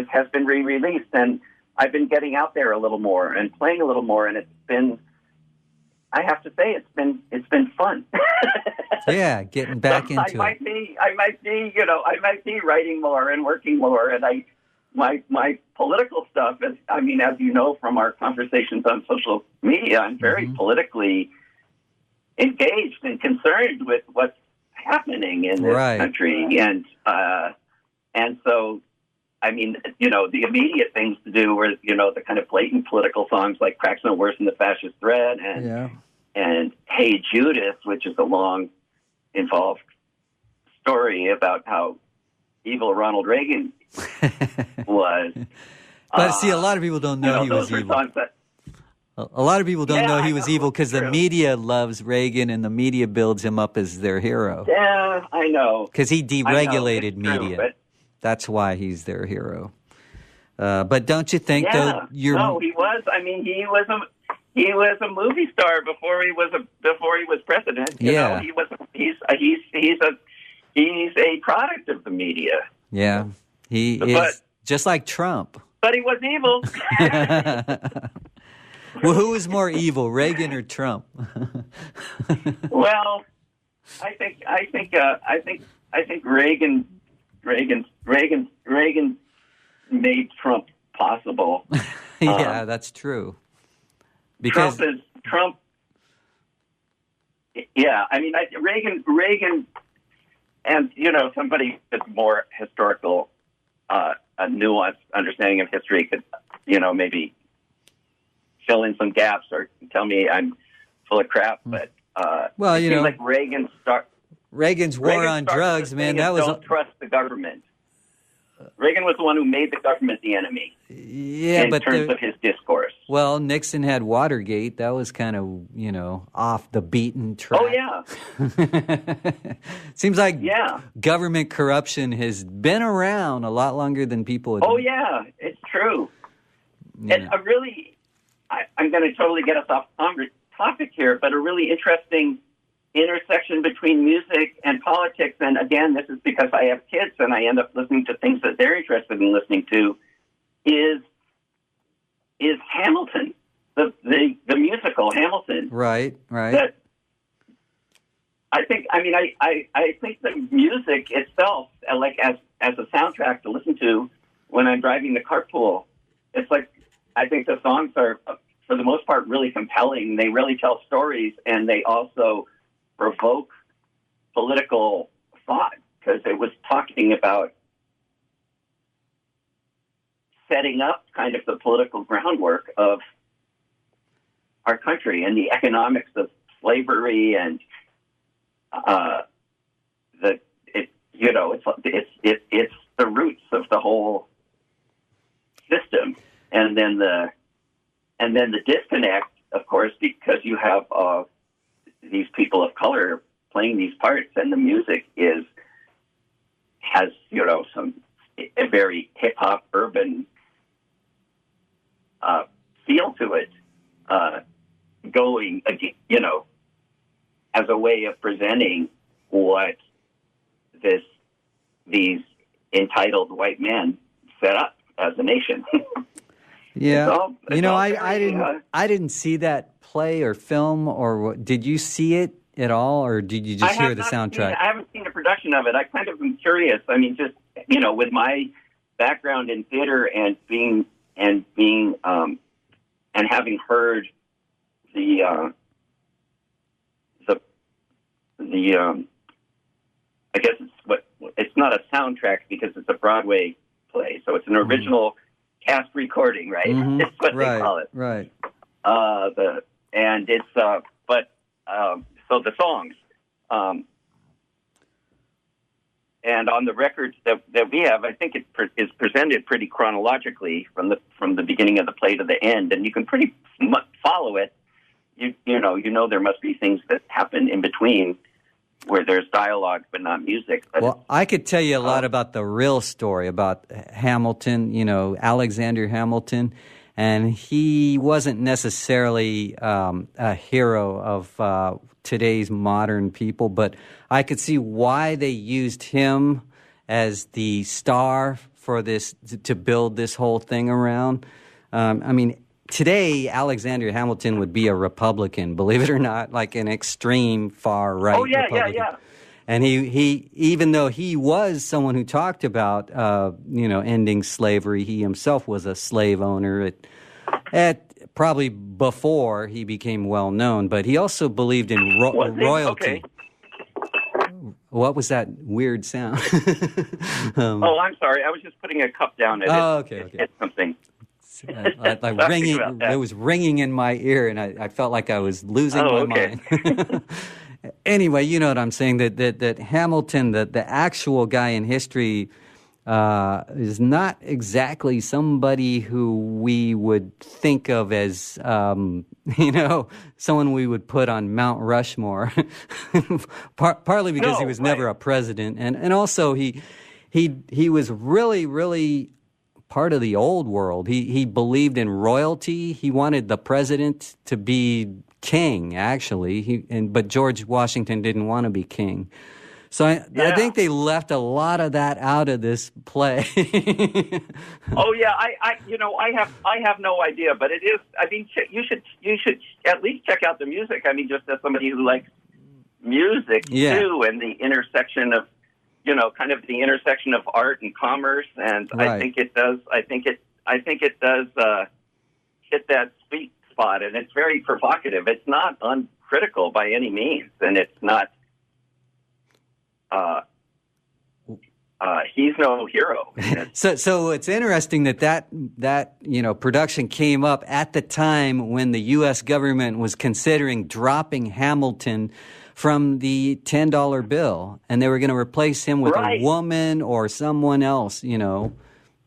[SPEAKER 2] has been re-released, and I've been getting out there a little more and playing a little more, and it's been. I have to say, it's been fun.
[SPEAKER 1] Yeah, getting back into it.
[SPEAKER 2] I might be writing more and working more, and my political stuff is. As you know from our conversations on social media, I'm very politically engaged and concerned with what's happening in this country, and so. The immediate things to do were, the kind of blatant political songs like Cracks No Worse than the Fascist Threat and Hey Judas, which is a long, involved story about how evil Ronald Reagan was.
[SPEAKER 1] But see, a lot of people don't know he was evil. A lot of people don't know he was evil because the media loves Reagan and the media builds him up as their hero.
[SPEAKER 2] Yeah, I know.
[SPEAKER 1] Because he deregulated media. That's why he's their hero. But don't you think though?
[SPEAKER 2] No, he was. He was a movie star before he was president. He's a product of the media.
[SPEAKER 1] Yeah, he is just like Trump.
[SPEAKER 2] But he was evil.
[SPEAKER 1] Well, who was more evil, Reagan or Trump?
[SPEAKER 2] Well, I think Reagan made Trump possible.
[SPEAKER 1] Yeah, that's true. Because
[SPEAKER 2] Trump. Yeah, Reagan, and somebody with more historical, a nuanced understanding of history could, maybe fill in some gaps or tell me I'm full of crap. But like
[SPEAKER 1] Reagan's war on drugs, man. That was
[SPEAKER 2] don't trust the government. Reagan was the one who made the government the enemy.
[SPEAKER 1] Yeah,
[SPEAKER 2] in terms of his discourse.
[SPEAKER 1] Well, Nixon had Watergate. That was kind of, off the beaten track.
[SPEAKER 2] Oh, yeah.
[SPEAKER 1] Seems like government corruption has been around a lot longer than people admit.
[SPEAKER 2] Oh, yeah, it's true. Yeah. And I'm going to totally get us off topic here, but a really interesting intersection between music and politics, and again, this is because I have kids and I end up listening to things that they're interested in listening to, is Hamilton, the musical Hamilton.
[SPEAKER 1] Right.
[SPEAKER 2] That I think the music itself, like as a soundtrack to listen to when I'm driving the carpool, it's like I think the songs are, for the most part, really compelling. They really tell stories, and they also provoke political thought, because it was talking about setting up kind of the political groundwork of our country and the economics of slavery, and it's the roots of the whole system, and then the disconnect, of course, because you have these people of color playing these parts, and the music has a very hip hop urban feel to it, going, as a way of presenting what these entitled white men set up as a nation.
[SPEAKER 1] Yeah, I didn't see that play or film, or did you see it at all, or did you just hear the soundtrack?
[SPEAKER 2] I haven't seen a production of it. I kind of am curious. I mean, just with my background in theater and having heard the I guess it's not a soundtrack because it's a Broadway play, so it's an original cast recording, right?
[SPEAKER 1] Mm-hmm.
[SPEAKER 2] That's what they call it,
[SPEAKER 1] right?
[SPEAKER 2] So the songs, and on the records that we have, I think it is presented pretty chronologically from the beginning of the play to the end, and you can pretty follow it. You know there must be things that happen in between where there's dialogue but not music. But
[SPEAKER 1] well, I could tell you a lot about the real story about Hamilton, Alexander Hamilton, and he wasn't necessarily a hero of today's modern people, but I could see why they used him as the star for this, to build this whole thing around. Today, Alexander Hamilton would be a Republican, believe it or not, like an extreme far-right Republican.
[SPEAKER 2] Yeah.
[SPEAKER 1] And he even though he was someone who talked about, ending slavery, he himself was a slave owner at probably before he became well-known. But he also believed in royalty. Okay. What was that weird sound?
[SPEAKER 2] I'm sorry. I was just putting a cup down.
[SPEAKER 1] Okay.
[SPEAKER 2] It's something.
[SPEAKER 1] Ringing. It was ringing in my ear, and I felt like I was losing my mind. Anyway, you know what I'm saying, that Hamilton, the actual guy in history, is not exactly somebody who we would think of as, someone we would put on Mount Rushmore, partly because he was never a president, and also he was really, really part of the old world. He believed in royalty. He wanted the president to be king, actually. But George Washington didn't want to be king. So I think they left a lot of that out of this play.
[SPEAKER 2] I have no idea, but it is. I mean, you should at least check out the music. I mean, just as somebody who likes music too, and the intersection of, kind of the intersection of art and commerce, and right. I think it does hit that sweet spot, and it's very provocative. It's not uncritical by any means, and it's not. He's no hero.
[SPEAKER 1] So it's interesting that production came up at the time when the U.S. government was considering dropping Hamilton from the $10 bill, and they were going to replace him with a woman or someone else,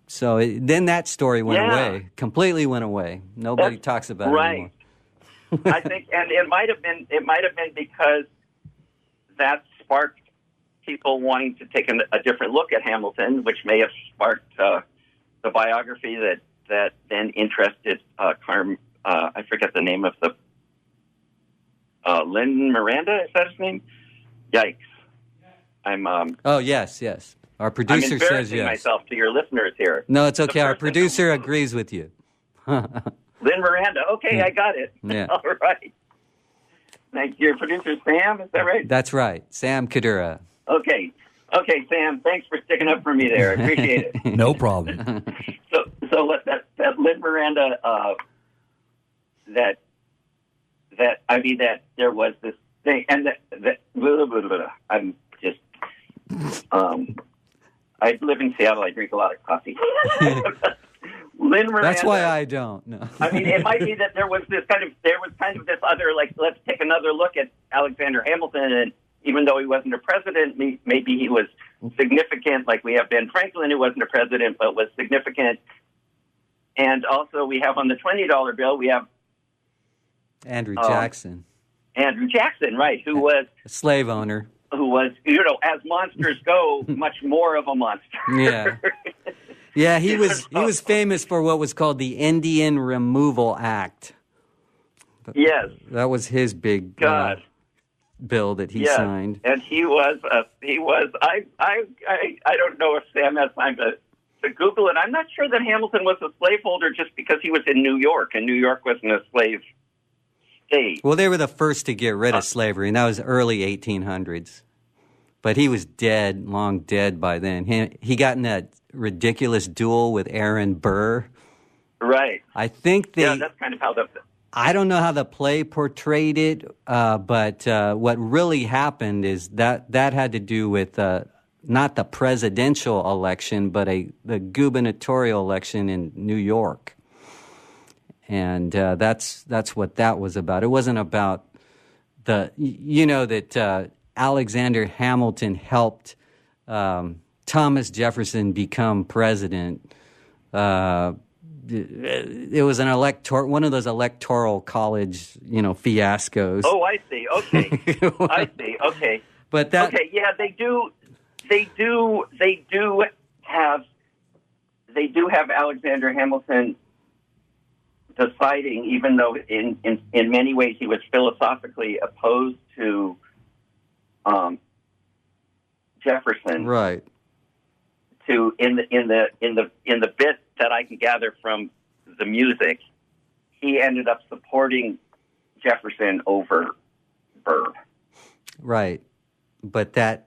[SPEAKER 1] So then that story went away, completely went away. Nobody talks about it anymore.
[SPEAKER 2] I think, and it might have been because that sparked people wanting to take a different look at Hamilton, which may have sparked the biography that then interested I forget the name of the Lin Miranda, is that his name? Yikes!
[SPEAKER 1] Oh yes. Our producer says yes.
[SPEAKER 2] I'm embarrassing myself to your listeners here.
[SPEAKER 1] No, it's okay. Our producer agrees with you.
[SPEAKER 2] Lin Miranda. Okay, I got it.
[SPEAKER 1] Yeah.
[SPEAKER 2] All right. Thank you. Your producer, Sam, is that right?
[SPEAKER 1] That's right. Sam Kadura.
[SPEAKER 2] Okay, Sam, thanks for sticking up for me there. I appreciate it.
[SPEAKER 11] No problem.
[SPEAKER 2] So that Lin Miranda, that there was this thing, and that blah, blah, blah, blah. I'm just, I live in Seattle. I drink a lot of coffee. Lin Miranda.
[SPEAKER 1] That's why I don't. No.
[SPEAKER 2] I mean, it might be that there was kind of this other, like, let's take another look at Alexander Hamilton, and even though he wasn't a president, maybe he was significant. Like we have Ben Franklin, who wasn't a president but was significant, and also we have on the $20 bill we have
[SPEAKER 1] Andrew Jackson.
[SPEAKER 2] Andrew Jackson, right? Who was
[SPEAKER 1] a slave owner.
[SPEAKER 2] Who was, as monsters go, much more of a monster.
[SPEAKER 1] Yeah. Yeah, he was famous for what was called the Indian Removal Act.
[SPEAKER 2] Yes.
[SPEAKER 1] That was his big bill that he signed.
[SPEAKER 2] And he was I don't know if Sam has time to Google it. I'm not sure that Hamilton was a slaveholder just because he was in New York, and New York wasn't a slave state.
[SPEAKER 1] Well, they were the first to get rid of slavery, and that was early 1800s. But he was dead, long dead by then. He got in that ridiculous duel with Aaron Burr.
[SPEAKER 2] Right.
[SPEAKER 1] I think
[SPEAKER 2] that's kind of how
[SPEAKER 1] I don't know how the play portrayed it, but what really happened is that had to do with not the presidential election, but the gubernatorial election in New York. And that's what that was about. It wasn't about that Alexander Hamilton helped Thomas Jefferson become president. It was one of those electoral college, fiascos.
[SPEAKER 2] Oh, I see. Okay. I see. Okay.
[SPEAKER 1] But
[SPEAKER 2] yeah, they do have Alexander Hamilton deciding, even though in many ways he was philosophically opposed to Jefferson.
[SPEAKER 1] Right.
[SPEAKER 2] To in the bit that I can gather from the music, he ended up supporting Jefferson over Burr.
[SPEAKER 1] Right. But the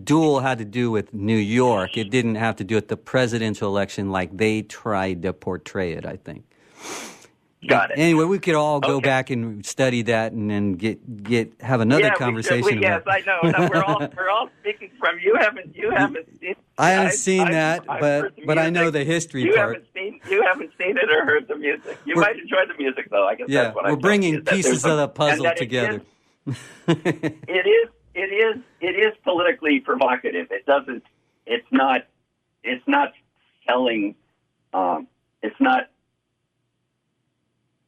[SPEAKER 1] duel had to do with New York. It didn't have to do with the presidential election like they tried to portray it, I think.
[SPEAKER 2] Got it.
[SPEAKER 1] Anyway, we could all go back and study that and then have another conversation.
[SPEAKER 2] Yes, I know. No, we're all speaking from you. Haven't seen?
[SPEAKER 1] I haven't seen that, but I know the history part.
[SPEAKER 2] You haven't seen it or heard the music. You might enjoy the music, though. I guess that's what
[SPEAKER 1] we're bringing pieces of the puzzle together.
[SPEAKER 2] It is politically provocative. It doesn't. It's not telling.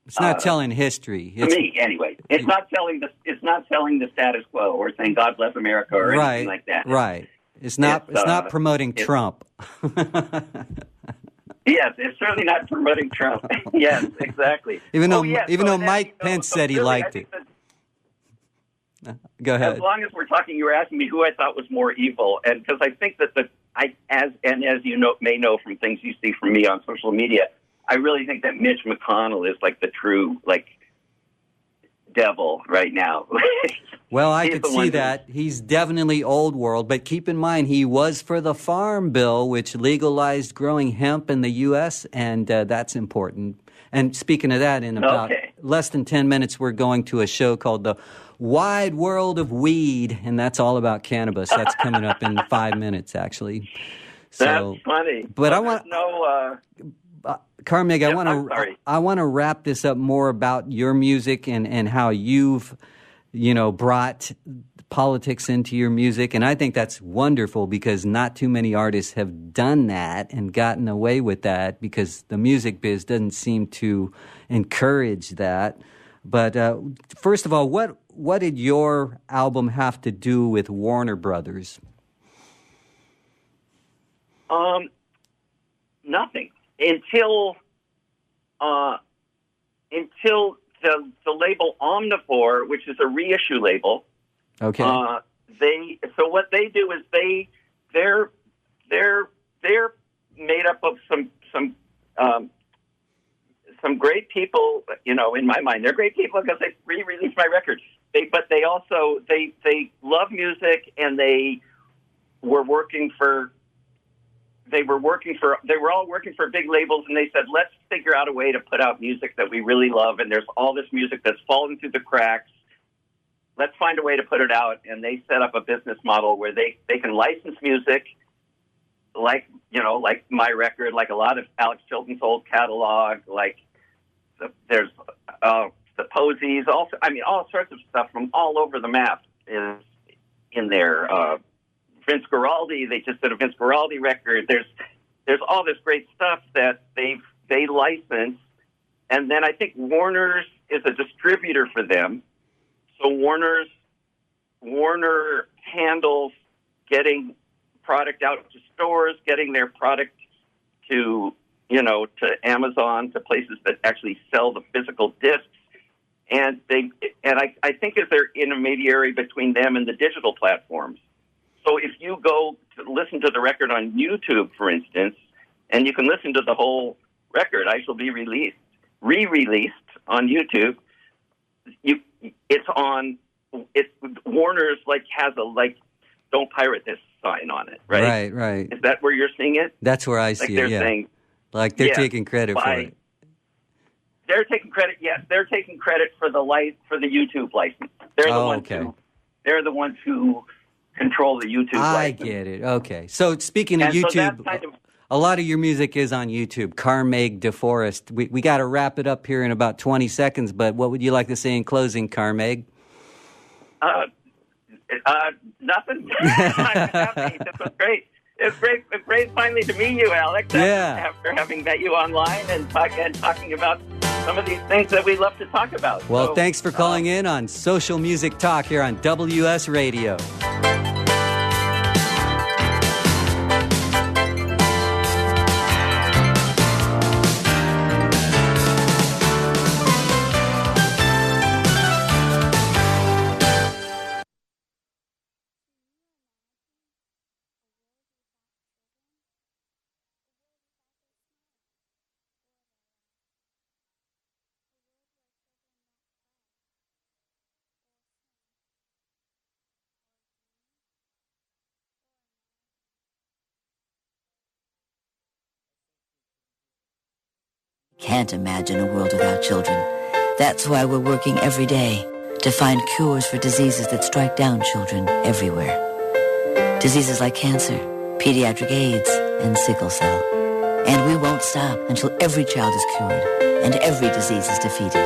[SPEAKER 1] It's not telling history.
[SPEAKER 2] To me, anyway, it's not telling the status quo or saying God bless America or anything like that.
[SPEAKER 1] Right. It's not promoting Trump.
[SPEAKER 2] Yes, it's certainly not promoting Trump. Yes, exactly.
[SPEAKER 1] Even though Mike Pence said he liked it. Go ahead.
[SPEAKER 2] As long as we're talking, you were asking me who I thought was more evil, and because I think that as you may know from things you see from me on social media, I really think that Mitch McConnell is like the true devil right now.
[SPEAKER 1] Well, I could see that. He's definitely old world, but keep in mind he was for the Farm Bill, which legalized growing hemp in the U.S., and that's important. And speaking of that, in about less than 10 minutes, we're going to a show called The Wide World of Weed, and that's all about cannabis. That's coming up in 5 minutes, actually. So,
[SPEAKER 2] that's funny.
[SPEAKER 1] But I want Carmaig, I want to wrap this up more about your music and how you've, brought politics into your music. And I think that's wonderful because not too many artists have done that and gotten away with that because the music biz doesn't seem to encourage that. But first of all, what did your album have to do with Warner Brothers?
[SPEAKER 2] Nothing. Until the label Omnivore, which is a reissue label.
[SPEAKER 1] Okay.
[SPEAKER 2] So what they do is they're made up of some some great people, in my mind. They're great people because they re-released my record. But they also they love music, and they were all working for big labels, and they said, let's figure out a way to put out music that we really love, and there's all this music that's fallen through the cracks. Let's find a way to put it out. And they set up a business model where they can license music, like my record, like a lot of Alex Chilton's old catalog, like there's the Posies, also, all sorts of stuff from all over the map is in there. Vince Guaraldi, they just did a Vince Guaraldi record. There's all this great stuff that they license, and then I think Warner's is a distributor for them. So Warner handles getting product out to stores, getting their product to Amazon, to places that actually sell the physical discs, and I think is their intermediary between them and the digital platforms. So if you go to listen to the record on YouTube, for instance, and you can listen to the whole record, I shall be re-released on YouTube. Warner's has a don't pirate this sign on it, right?
[SPEAKER 1] Right.
[SPEAKER 2] Is that where you're seeing it?
[SPEAKER 1] That's where I see it. Yeah.
[SPEAKER 2] Saying,
[SPEAKER 1] they're taking credit for it.
[SPEAKER 2] They're taking credit. Yes, they're taking credit for the YouTube license. They're the ones who control the YouTube license.
[SPEAKER 1] I get it. Okay. So speaking of YouTube, a lot of your music is on YouTube. Carmaig DeForest. We got to wrap it up here in about 20 seconds, but what would you like to say in closing, Carmaig?
[SPEAKER 2] Nothing. I'm happy. This was great. It's great finally to meet you, Alex. After having met you online and talking about some of these things that we love to talk about.
[SPEAKER 1] Well, thanks for calling in on Social Music Talk here on WS Radio.
[SPEAKER 7] Can't imagine a world without children. That's why we're working every day to find cures for diseases that strike down children everywhere. Diseases like cancer, pediatric AIDS, and sickle cell. And we won't stop until every child is cured and every disease is defeated.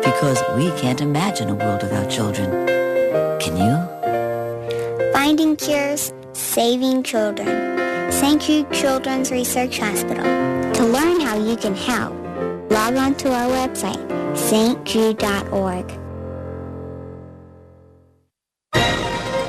[SPEAKER 7] Because we can't imagine a world without children. Can you?
[SPEAKER 8] Finding cures, saving children. St. Jude Children's Research Hospital. To learn how you can help, log on to our website, stjude.org.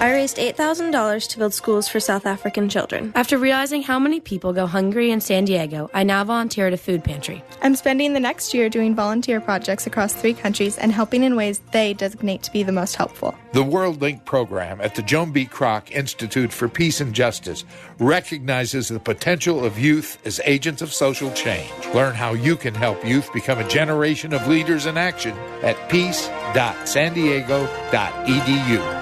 [SPEAKER 4] I raised $8,000 to build schools for South African children. After realizing how many people go hungry in San Diego, I now volunteer at a food pantry.
[SPEAKER 5] I'm spending the next year doing volunteer projects across 3 countries and helping in ways they designate to be the most helpful.
[SPEAKER 6] The World Link program at the Joan B. Kroc Institute for Peace and Justice recognizes the potential of youth as agents of social change. Learn how you can help youth become a generation of leaders in action at peace.sandiego.edu.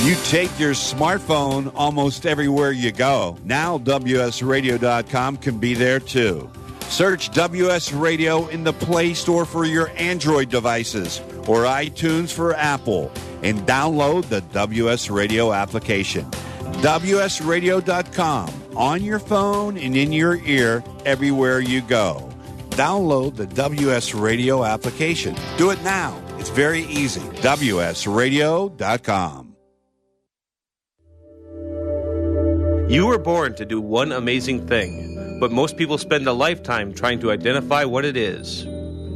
[SPEAKER 9] You take your smartphone almost everywhere you go. Now WSRadio.com can be there too. Search WS Radio in the Play Store for your Android devices or iTunes for Apple and download the WS Radio application. WSRadio.com on your phone and in your ear everywhere you go. Download the WS Radio application. Do it now. It's very easy. WSRadio.com.
[SPEAKER 10] You were born to do one amazing thing, but most people spend a lifetime trying to identify what it is.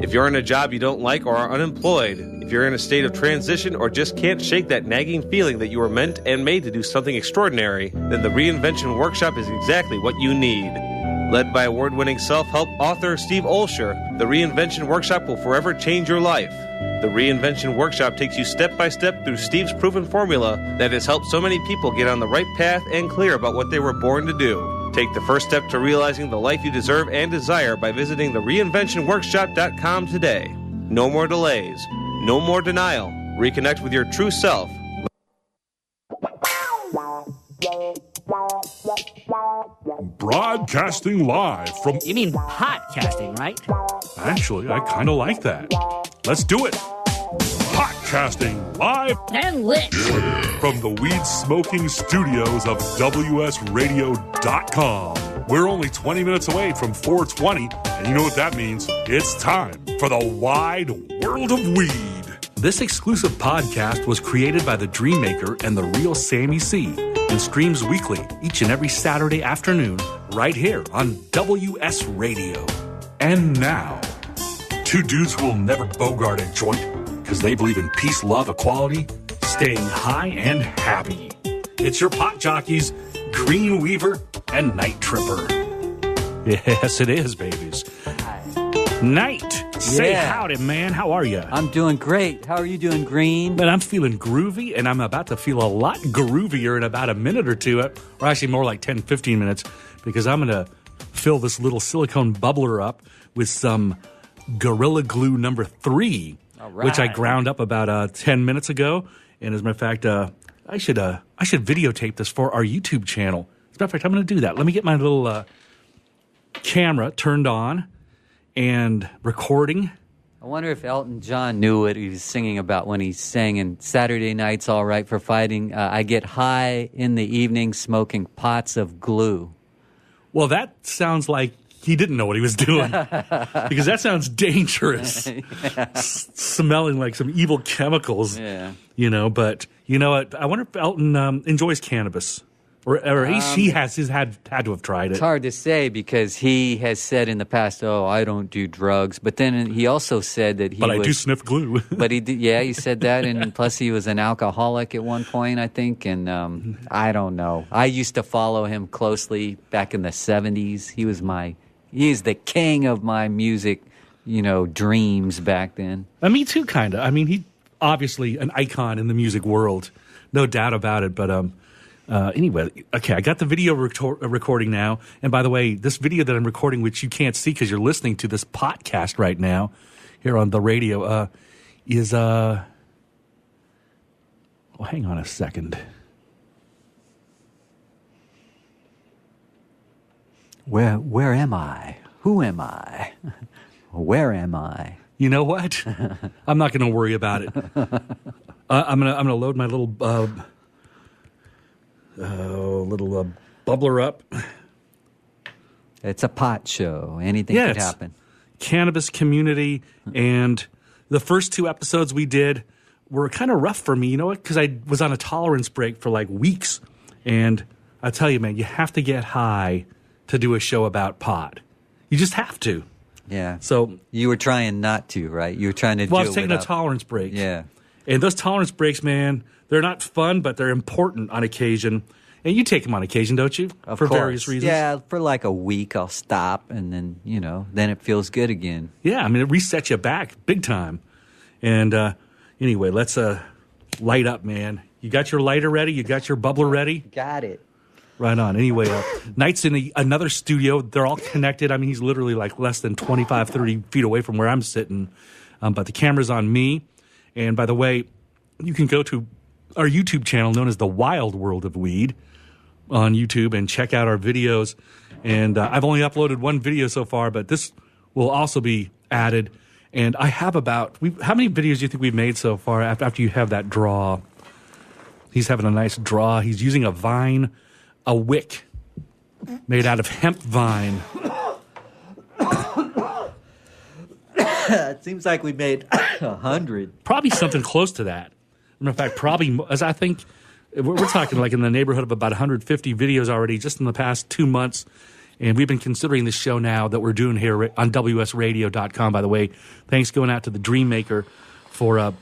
[SPEAKER 10] If you're in a job you don't like or are unemployed, if you're in a state of transition or just can't shake that nagging feeling that you were meant and made to do something extraordinary, then the Reinvention Workshop is exactly what you need. Led by award-winning self-help author Steve Olsher, the Reinvention Workshop will forever change your life. The Reinvention Workshop takes you step by step through Steve's proven formula that has helped so many people get on the right path and clear about what they were born to do. Take the first step to realizing the life you deserve and desire by visiting thereinventionworkshop.com today. No more delays. No more denial. Reconnect with your true self.
[SPEAKER 11] Broadcasting live from...
[SPEAKER 12] You mean podcasting, right?
[SPEAKER 11] Actually, I kind of like that. Let's do it. Podcasting live
[SPEAKER 12] and lit
[SPEAKER 11] from the weed-smoking studios of WSRadio.com. We're only 20 minutes away from 420, and you know what that means. It's time for the wide world of weed. This exclusive podcast was created by the Dreammaker and the real Sammy C and streams weekly each and every Saturday afternoon right here on WS Radio. And now, two dudes who will never bogart a joint because they believe in peace, love, equality, staying high and happy. It's your pot jockeys, Green Weaver and Night Tripper. Yes, it is, babies. Night, say howdy, man. How are you?
[SPEAKER 1] I'm doing great. How are you doing, Green?
[SPEAKER 11] Man, I'm feeling groovy, and I'm about to feel a lot groovier in about a minute or two, or actually more like 10, 15 minutes, because I'm going to fill this little silicone bubbler up with some Gorilla Glue number 3, which I ground up about 10 minutes ago. And as a matter of fact, I should videotape this for our YouTube channel. As a matter of fact, I'm going to do that. Let me get my little camera turned on and recording.
[SPEAKER 1] I wonder if Elton John knew what he was singing about when he sang in Saturday Night's All Right for Fighting. I get high in the evening smoking pots of glue.
[SPEAKER 11] Well, that sounds like he didn't know what he was doing because that sounds dangerous. Smelling like some evil chemicals, you know. But you know what? I wonder if Elton enjoys cannabis. Or at least he had to have tried it.
[SPEAKER 1] It's hard to say because he has said in the past, "Oh, I don't do drugs." But then he also said that
[SPEAKER 11] I do sniff glue.
[SPEAKER 1] But he said that, and plus he was an alcoholic at one point, I think. And I don't know. I used to follow him closely back in the '70s. He's the king of my music, dreams back then.
[SPEAKER 11] Me too, kind of. I mean, he obviously an icon in the music world, no doubt about it. But anyway, okay, I got the video recording now. And by the way, this video that I'm recording, which you can't see because you're listening to this podcast right now here on the radio, is, well, hang on a second.
[SPEAKER 1] Where am I? Who am I? Where am I?
[SPEAKER 11] You know what? I'm not going to worry about it. I'm gonna load my little bubbler up.
[SPEAKER 1] It's a pot show. Anything could happen.
[SPEAKER 11] Cannabis community, and the first 2 episodes we did were kind of rough for me. You know what? Because I was on a tolerance break for like weeks, and I tell you, man, you have to get high to do a show about pot. You just have to.
[SPEAKER 1] Yeah.
[SPEAKER 11] So
[SPEAKER 1] you were trying not to, right? You were trying to.
[SPEAKER 11] Well, I was taking a tolerance break.
[SPEAKER 1] Yeah.
[SPEAKER 11] And those tolerance breaks, man, they're not fun, but they're important on occasion. And you take them on occasion, don't you?
[SPEAKER 1] Of
[SPEAKER 11] course.
[SPEAKER 1] Various reasons. Yeah, for like a week I'll stop, and then, then it feels good again.
[SPEAKER 11] Yeah, I mean, it resets you back big time. And anyway, let's light up, man. You got your lighter ready? You got your bubbler ready?
[SPEAKER 1] Got it.
[SPEAKER 11] Right on. Anyway, Knight's in another studio. They're all connected. I mean, he's literally like less than 25, 30 feet away from where I'm sitting. But the camera's on me. And by the way, you can go to our YouTube channel known as The Wild World of Weed on YouTube and check out our videos. And I've only uploaded 1 video so far, but this will also be added. And I have how many videos do you think we've made so far after you have that draw? He's having a nice draw. He's using a vine, a wick made out of hemp vine.
[SPEAKER 1] It seems like we made 100.
[SPEAKER 11] Probably something close to that. In fact, probably, as I think, we're talking like in the neighborhood of about 150 videos already just in the past 2 months. And we've been considering this show now that we're doing here on WSRadio.com. By the way, thanks going out to the Dreammaker for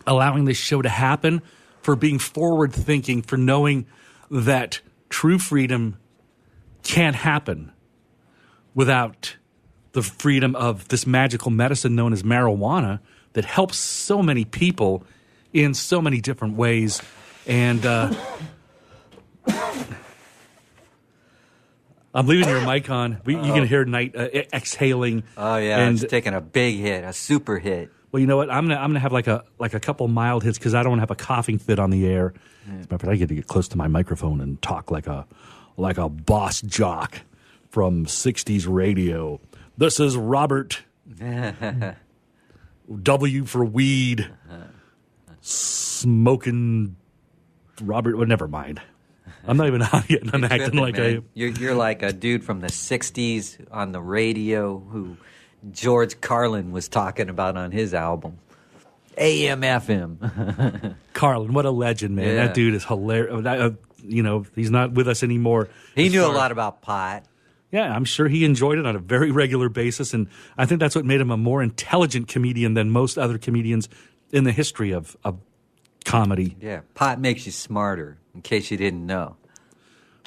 [SPEAKER 11] allowing this show to happen, for being forward-thinking, for knowing that true freedom can't happen without the freedom of this magical medicine known as marijuana that helps so many people in so many different ways. And
[SPEAKER 13] I'm leaving your mic on. You can hear Knight exhaling.
[SPEAKER 1] Oh yeah, and it's taking a big hit, a super hit.
[SPEAKER 13] Well, you know what? I'm gonna have like a couple mild hits because I don't want to have a coughing fit on the air. But I get to get close to my microphone and talk like a boss jock from '60s radio. This is Robert. W for weed. Smoking Robert. Well, never mind. I'm not even out yet. I'm acting like
[SPEAKER 1] You're like a dude from the '60s on the radio who George Carlin was talking about on his album, AM FM.
[SPEAKER 13] Carlin, what a legend, man!
[SPEAKER 1] Yeah.
[SPEAKER 13] That dude is hilarious. He's not with us anymore.
[SPEAKER 1] He knew a lot about pot.
[SPEAKER 13] Yeah, I'm sure he enjoyed it on a very regular basis, and I think that's what made him a more intelligent comedian than most other comedians in the history of comedy.
[SPEAKER 1] Yeah, pot makes you smarter, in case you didn't know.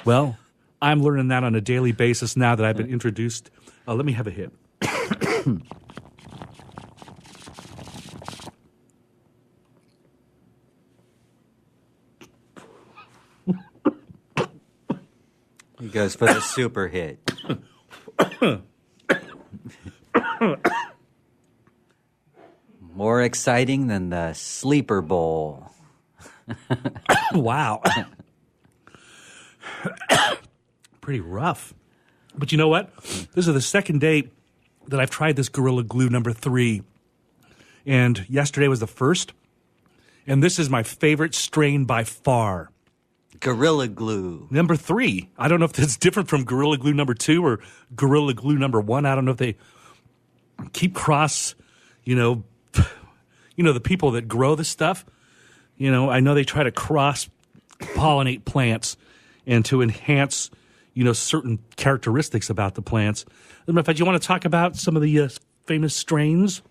[SPEAKER 13] Well, I'm learning that on a daily basis now that I've been introduced. Let me have a hit.
[SPEAKER 1] He goes for the super hit. More exciting than the Sleeper Bowl.
[SPEAKER 13] Wow. Pretty rough. But you know what? This is the second day that I've tried this Gorilla Glue number 3. And yesterday was the first. And this is my favorite strain by far.
[SPEAKER 1] Gorilla Glue.
[SPEAKER 13] Number 3. I don't know if that's different from Gorilla Glue number 2 or Gorilla Glue number 1. I don't know if they keep cross, the people that grow the stuff. I know they try to cross-pollinate plants and to enhance, certain characteristics about the plants. As a matter of fact, you want to talk about some of the famous strains?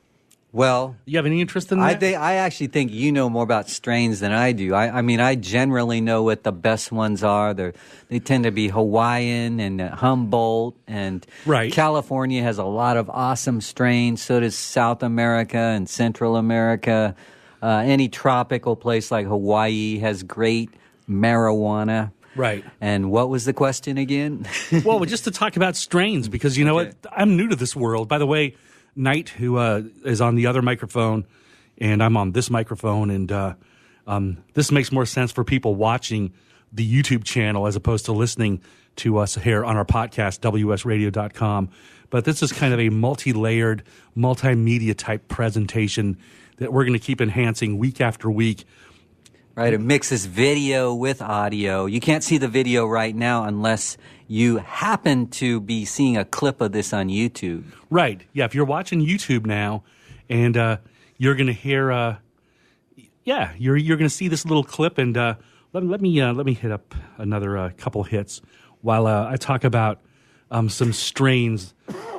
[SPEAKER 1] Well,
[SPEAKER 13] you have any interest in that?
[SPEAKER 1] I actually think you know more about strains than I do. I mean, I generally know what the best ones are. They tend to be Hawaiian and Humboldt, and
[SPEAKER 13] right.
[SPEAKER 1] California has a lot of awesome strains. So does South America and Central America. Any tropical place like Hawaii has great marijuana.
[SPEAKER 13] Right.
[SPEAKER 1] And what was the question again?
[SPEAKER 13] Well, just to talk about strains, because you know what? I'm new to this world. By the way, Knight, who is on the other microphone, and I'm on this microphone, and this makes more sense for people watching the YouTube channel as opposed to listening to us here on our podcast, WSRadio.com. But this is kind of a multi-layered, multimedia-type presentation that we're going to keep enhancing week after week.
[SPEAKER 1] Right, it mixes video with audio. You can't see the video right now unless you happen to be seeing a clip of this on YouTube.
[SPEAKER 13] Right, yeah, if you're watching YouTube now and you're going to hear, you're going to see this little clip, and let me hit up another couple hits while I talk about some strains.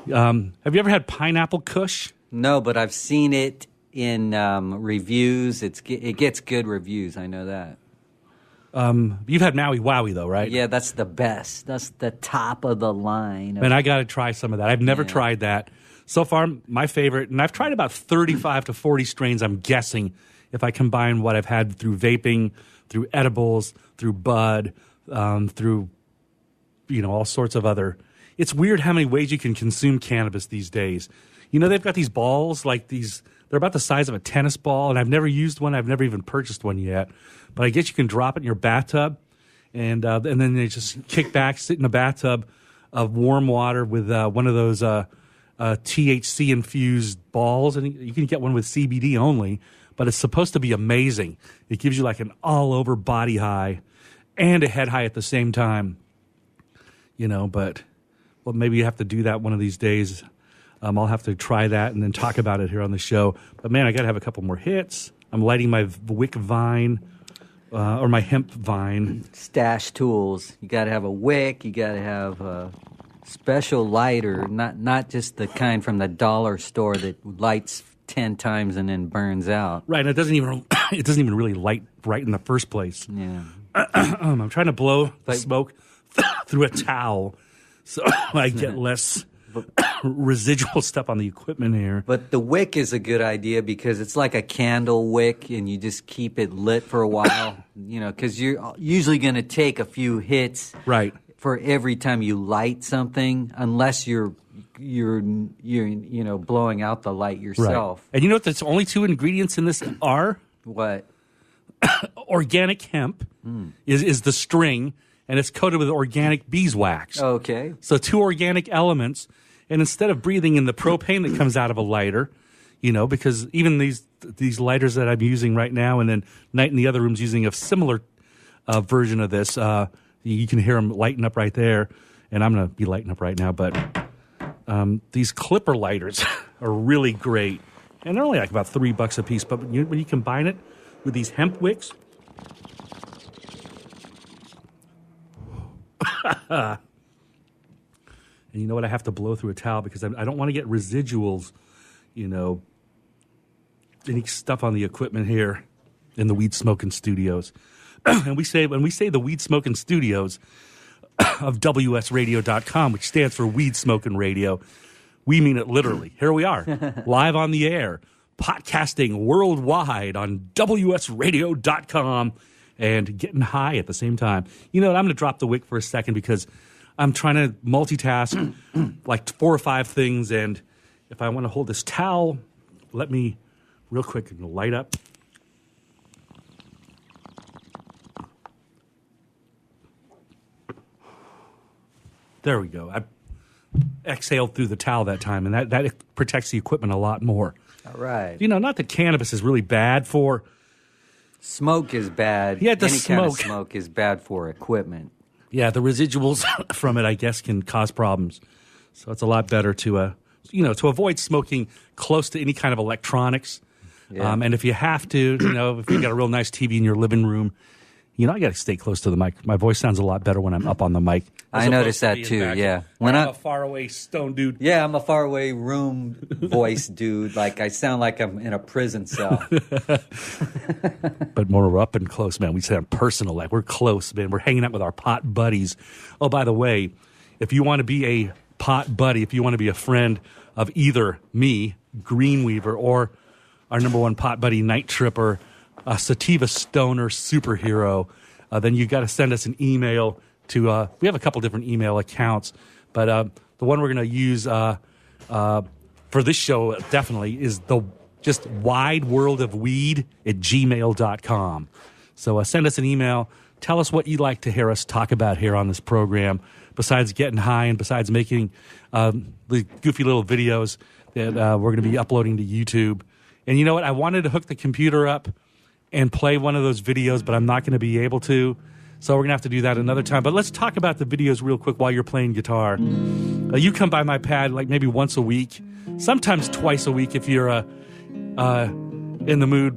[SPEAKER 13] Have you ever had Pineapple Kush?
[SPEAKER 1] No, but I've seen it in reviews. It gets good reviews. I know that.
[SPEAKER 13] You've had Maui Wowie, though, right?
[SPEAKER 1] Yeah, that's the best. That's the top of the line.
[SPEAKER 13] And I got to try some of that. I've never tried that. So far, my favorite, and I've tried about 35 to 40 strains, I'm guessing, if I combine what I've had through vaping, through edibles, through bud, through, all sorts of other. It's weird how many ways you can consume cannabis these days. They've got these balls like these. They're about the size of a tennis ball, and I've never used one. I've never even purchased one yet. But I guess you can drop it in your bathtub, and then they just kick back, sit in a bathtub of warm water with one of those THC-infused balls. And you can get one with CBD only, but it's supposed to be amazing. It gives you like an all-over body high and a head high at the same time. But maybe you have to do that one of these days. I'll have to try that and then talk about it here on the show. But, man, I got to have a couple more hits. I'm lighting my wick vine or my hemp vine.
[SPEAKER 1] Stash tools. You got to have a wick. You got to have a special lighter, not just the kind from the dollar store that lights 10 times and then burns out.
[SPEAKER 13] Right, and it doesn't even really light right in the first place.
[SPEAKER 1] Yeah.
[SPEAKER 13] I'm trying to blow the smoke through a towel so I get less residual stuff on the equipment here.
[SPEAKER 1] But the wick is a good idea because it's like a candle wick, and you just keep it lit for a while, because you're usually going to take a few hits
[SPEAKER 13] right
[SPEAKER 1] for every time you light something, unless you're blowing out the light yourself.
[SPEAKER 13] Right. And you know what? There's only 2 ingredients in this are
[SPEAKER 1] what?
[SPEAKER 13] Organic hemp is the string, and it's coated with organic beeswax.
[SPEAKER 1] Okay.
[SPEAKER 13] So 2 organic elements, and instead of breathing in the propane that comes out of a lighter, because even these lighters that I'm using right now, and then Night in the other room's using a similar version of this, you can hear them lighting up right there, and I'm going to be lighting up right now, but these clipper lighters are really great, and they're only like about $3 a piece, but when you combine it with these hemp wicks, and you know what? I have to blow through a towel because I don't want to get residuals, any stuff on the equipment here in the Weed Smoking Studios. And when we say the Weed Smoking Studios of WSRadio.com, which stands for Weed Smoking Radio, we mean it literally. Here we are, live on the air, podcasting worldwide on WSRadio.com and getting high at the same time. You know what? I'm going to drop the wick for a second because I'm trying to multitask like 4 or 5 things. And if I want to hold this towel, let me real quick light up. There we go. I exhaled through the towel that time, and that protects the equipment a lot more.
[SPEAKER 1] All right.
[SPEAKER 13] Not that cannabis is really bad for...
[SPEAKER 1] Smoke is bad.
[SPEAKER 13] Yeah,
[SPEAKER 1] Any kind of smoke is bad for equipment.
[SPEAKER 13] Yeah, the residuals from it, I guess, can cause problems. So it's a lot better to avoid smoking close to any kind of electronics.
[SPEAKER 1] Yeah.
[SPEAKER 13] And if you have to, if you've got a real nice TV in your living room, I got to stay close to the mic. My voice sounds a lot better when I'm up on the mic.
[SPEAKER 1] I noticed that too, yeah.
[SPEAKER 13] When I'm a faraway stone dude.
[SPEAKER 1] Yeah, I'm a faraway room voice dude. Like, I sound like I'm in a prison cell.
[SPEAKER 13] But more we're up and close, man. We sound personal. Like, we're close, man. We're hanging out with our pot buddies. Oh, by the way, if you want to be a pot buddy, if you want to be a friend of either me, Greenweaver, or our number one pot buddy, Night Tripper, a sativa stoner superhero, then you got to send us an email to, we have a couple different email accounts, but the one we're going to use for this show definitely is just wideworldofweed@gmail.com. So send us an email. Tell us what you'd like to hear us talk about here on this program, besides getting high and besides making the goofy little videos that we're going to be uploading to YouTube. And you know what? I wanted to hook the computer up and play one of those videos, but I'm not going to be able to. So we're going to have to do that another time. But let's talk about the videos real quick while you're playing guitar. You come by my pad like maybe once a week, sometimes twice a week if you're in the mood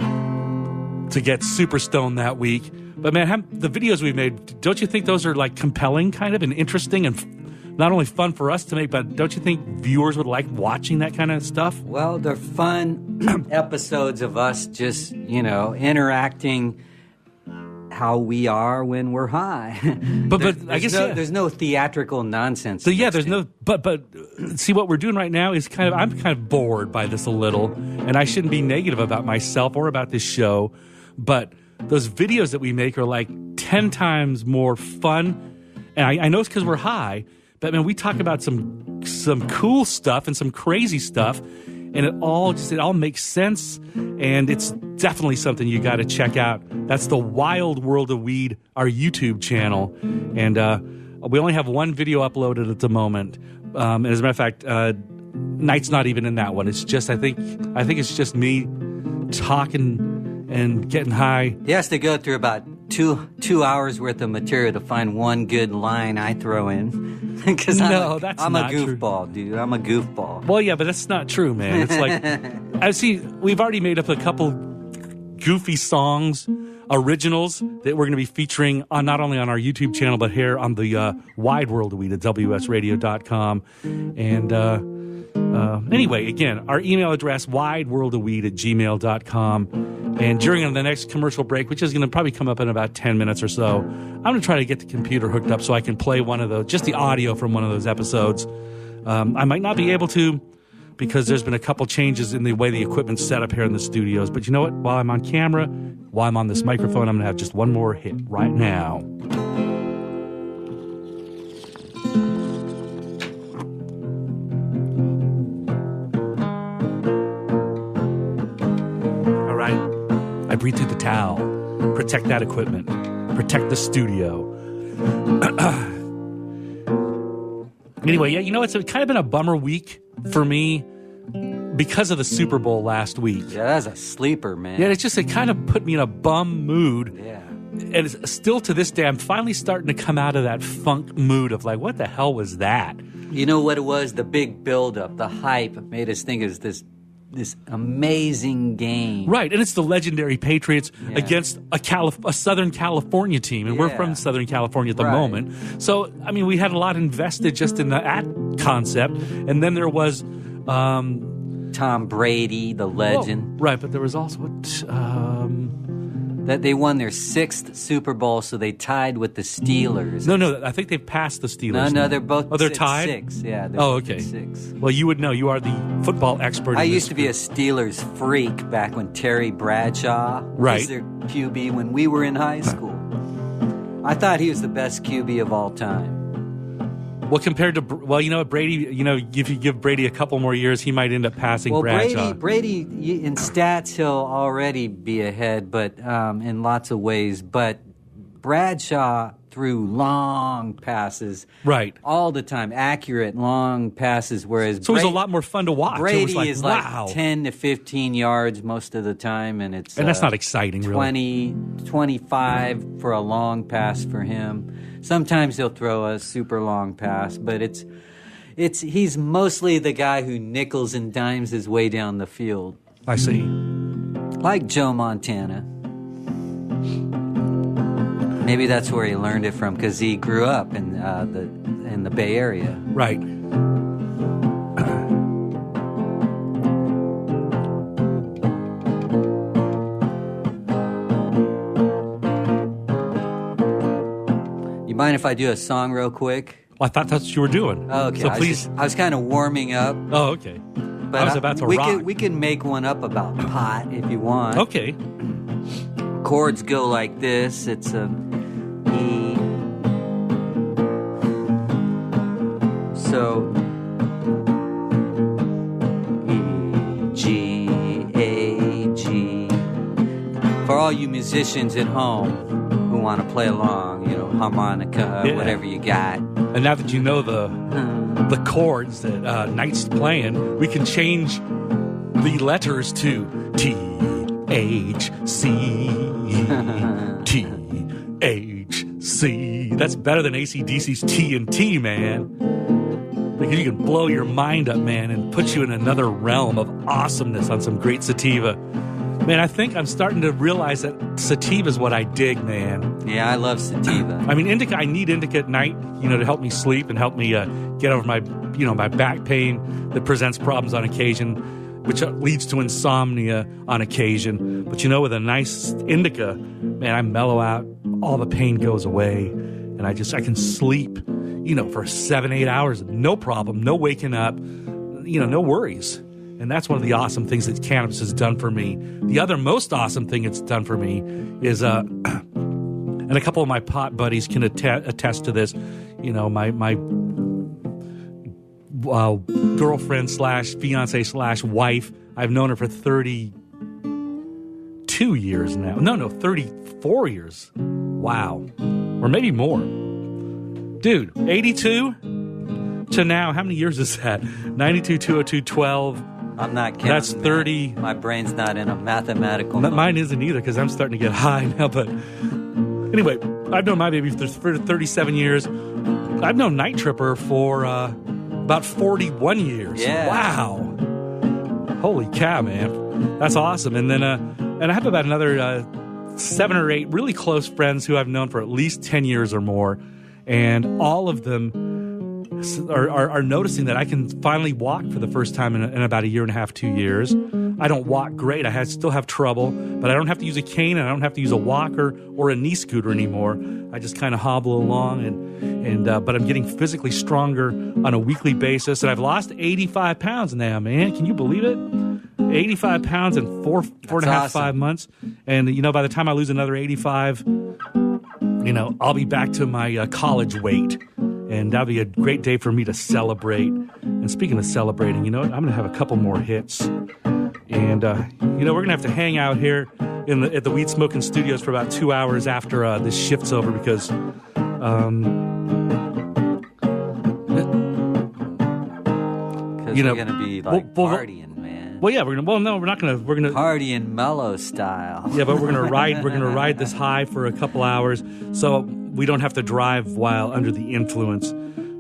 [SPEAKER 13] to get super stoned that week. But man, the videos we've made, don't you think those are like compelling kind of and interesting and not only fun for us to make, but don't you think viewers would like watching that kind of stuff?
[SPEAKER 1] Well, they're fun episodes of us just, interacting how we are when we're high.
[SPEAKER 13] But I guess
[SPEAKER 1] there's no theatrical nonsense.
[SPEAKER 13] So yeah, there's no. But see, what we're doing right now is I'm kind of bored by this a little, and I shouldn't be negative about myself or about this show. But those videos that we make are like 10 times more fun, and I know it's because we're high. But man, we talk about some cool stuff and some crazy stuff, and it all makes sense, and it's definitely something you got to check out. That's the Wild World of Weed, our YouTube channel, and we only have one video uploaded at the moment. And as a matter of fact, Night's not even in that one. It's just I think it's just me talking and getting high.
[SPEAKER 1] He has to go through about two hours worth of material to find one good line I throw in. Because I'm a goofball, dude. I'm a goofball.
[SPEAKER 13] Well, yeah, but that's not true, man. It's like, we've already made up a couple goofy songs, originals, that we're going to be featuring on not only on our YouTube channel, but here on the Wide World of Weed at WSRadio.com. And anyway, again, our email address, wideworldofweed@gmail.com. And during the next commercial break, which is going to probably come up in about 10 minutes or so, I'm going to try to get the computer hooked up so I can play one of those, just the audio from one of those episodes. I might not be able to because there's been a couple changes in the way the equipment's set up here in the studios. But you know what? While I'm on camera, while I'm on this microphone, I'm going to have just one more hit right now. breathe through the towel. Protect that equipment. Protect the studio. Anyway, yeah, you know, it's kind of been a bummer week for me because of the Super Bowl last week.
[SPEAKER 1] Yeah, that's a sleeper, man.
[SPEAKER 13] Yeah, it kind of put me in a bum mood.
[SPEAKER 1] Yeah.
[SPEAKER 13] And it's still to this day, I'm finally starting to come out of that funk mood of like, what the hell was that?
[SPEAKER 1] You know what it was? The big buildup, the hype made us think it was this amazing game.
[SPEAKER 13] Right, and it's the legendary Patriots against a Southern California team, and we're from Southern California at the moment. So, I mean, we had a lot invested just in that concept, and then there was
[SPEAKER 1] Tom Brady, the legend.
[SPEAKER 13] Right, but there was also
[SPEAKER 1] that they won their 6th Super Bowl, so they tied with the Steelers.
[SPEAKER 13] No, I think they've passed the Steelers.
[SPEAKER 1] No, they're both.
[SPEAKER 13] Oh, they're tied?
[SPEAKER 1] 6. Yeah. They're
[SPEAKER 13] okay.
[SPEAKER 1] 6.
[SPEAKER 13] Well, you would know. You are the football expert.
[SPEAKER 1] I used to be a Steelers freak back when Terry Bradshaw was their QB when we were in high school. I thought he was the best QB of all time.
[SPEAKER 13] Well, compared to, you know what, Brady, you know, if you give Brady a couple more years, he might end up passing Bradshaw.
[SPEAKER 1] Brady, in stats, he'll already be ahead, but in lots of ways. But Bradshaw threw long passes, all the time, accurate long passes. Whereas
[SPEAKER 13] so it was a lot more fun to watch.
[SPEAKER 1] Brady
[SPEAKER 13] is
[SPEAKER 1] like 10 to 15 yards most of the time, and
[SPEAKER 13] that's not exciting,
[SPEAKER 1] 25 for a long pass for him. Sometimes he'll throw a super long pass, but he's mostly the guy who nickels and dimes his way down the field.
[SPEAKER 13] I see.
[SPEAKER 1] Like Joe Montana. Maybe that's where he learned it from, because he grew up in the Bay Area.
[SPEAKER 13] Right.
[SPEAKER 1] Mind if I do a song real quick?
[SPEAKER 13] Well, I thought that's what you were doing.
[SPEAKER 1] Okay.
[SPEAKER 13] So please.
[SPEAKER 1] I was kind of warming up.
[SPEAKER 13] Oh, okay.
[SPEAKER 1] But
[SPEAKER 13] I was about to rock.
[SPEAKER 1] We can make one up about pot if you want.
[SPEAKER 13] Okay.
[SPEAKER 1] Chords go like this. It's a E. So E, G, A, G. For all you musicians at home who want to play along, you know, harmonica, whatever you got.
[SPEAKER 13] And now that you know the chords that Knight's playing, we can change the letters to T, H, C, T, H, C. That's better than AC/DC's T&T, man. Because you can blow your mind up, man, and put you in another realm of awesomeness on some great sativa. Man, I think I'm starting to realize that sativa is what I dig, man.
[SPEAKER 1] Yeah, I love sativa.
[SPEAKER 13] I mean, indica. I need indica at night, you know, to help me sleep and help me get over my, you know, my back pain that presents problems on occasion, which leads to insomnia on occasion. But you know, with a nice indica, man, I mellow out. All the pain goes away, and I can sleep, you know, for 7-8 hours, no problem, no waking up, you know, no worries. And that's one of the awesome things that cannabis has done for me. The other most awesome thing it's done for me is, and a couple of my pot buddies can attest to this, you know, my girlfriend / fiance / wife, I've known her for 32 years now. No, 34 years. Wow. Or maybe more. Dude, 82 to now, how many years is that? 92, 202, 12.
[SPEAKER 1] I'm not counting.
[SPEAKER 13] That's 30.
[SPEAKER 1] My brain's not in a mathematical mode.
[SPEAKER 13] Mine isn't either, because I'm starting to get high now. But anyway, I've known my baby for 37 years. I've known Night Tripper for about 41 years.
[SPEAKER 1] Yeah.
[SPEAKER 13] Wow. Holy cow, man. That's awesome. And then and I have about another 7 or 8 really close friends who I've known for at least 10 years or more. And all of them are noticing that I can finally walk for the first time in about a year and a half, 2 years. I don't walk great. I still have trouble, but I don't have to use a cane, and I don't have to use a walker or a knee scooter anymore. I just kind of hobble along, but I'm getting physically stronger on a weekly basis, and I've lost 85 pounds now, man. Can you believe it? 85 pounds in four and a half, 5 months. And, you know, by the time I lose another 85, you know, I'll be back to my college weight. And that'll be a great day for me to celebrate. And speaking of celebrating, you know what? I'm going to have a couple more hits. And, you know, we're going to have to hang out here at the Weed Smoking Studios for about 2 hours after this shift's over because
[SPEAKER 1] Because we're going to be like partying, man.
[SPEAKER 13] Well, yeah, we're not gonna. We're gonna
[SPEAKER 1] partying mellow style.
[SPEAKER 13] Yeah, but we're gonna ride this high for a couple hours, so we don't have to drive while under the influence,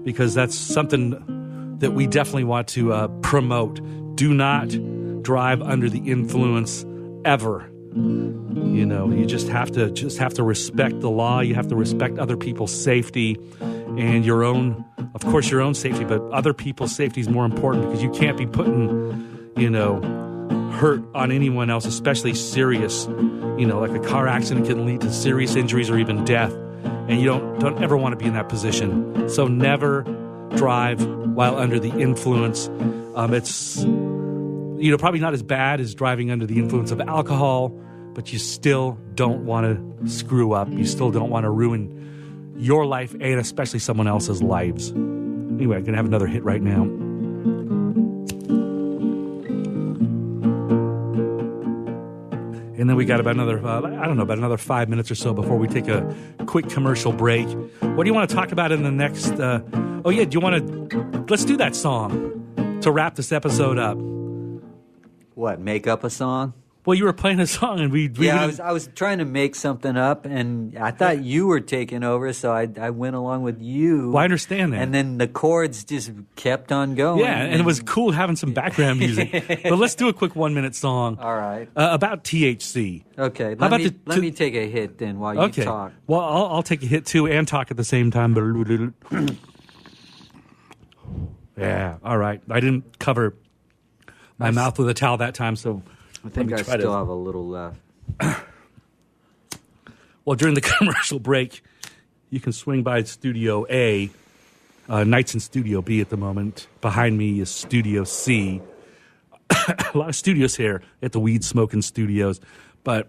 [SPEAKER 13] because that's something that we definitely want to promote. Do not drive under the influence ever. You know, you just have to respect the law. You have to respect other people's safety and your own, of course, your own safety, but other people's safety is more important, because you can't be putting, you know, hurt on anyone else, especially serious. You know, like a car accident can lead to serious injuries or even death, and you don't ever want to be in that position. So never drive while under the influence. It's, you know, probably not as bad as driving under the influence of alcohol, but you still don't want to screw up. You still don't want to ruin your life and especially someone else's lives. Anyway, I'm going to have another hit right now. And then we got about another, about another 5 minutes or so before we take a quick commercial break. What do you want to talk about in the next, let's do that song to wrap this episode up.
[SPEAKER 1] What, make up a song?
[SPEAKER 13] Well, you were playing a song, and
[SPEAKER 1] I was trying to make something up, and I thought you were taking over, so I went along with you.
[SPEAKER 13] Well, I understand that.
[SPEAKER 1] And then the chords just kept on going.
[SPEAKER 13] Yeah, and it was cool having some background music. But let's do a quick 1 minute song.
[SPEAKER 1] All right.
[SPEAKER 13] About THC.
[SPEAKER 1] Okay. Let me take a hit then while you talk.
[SPEAKER 13] Well, I'll take a hit too and talk at the same time. Yeah. All right. I didn't cover my mouth with a towel that time, so.
[SPEAKER 1] I think I still have a little left.
[SPEAKER 13] Well, during the commercial break, you can swing by Studio A. Night's in Studio B at the moment. Behind me is Studio C. A lot of studios here at the Weed Smoking Studios. But,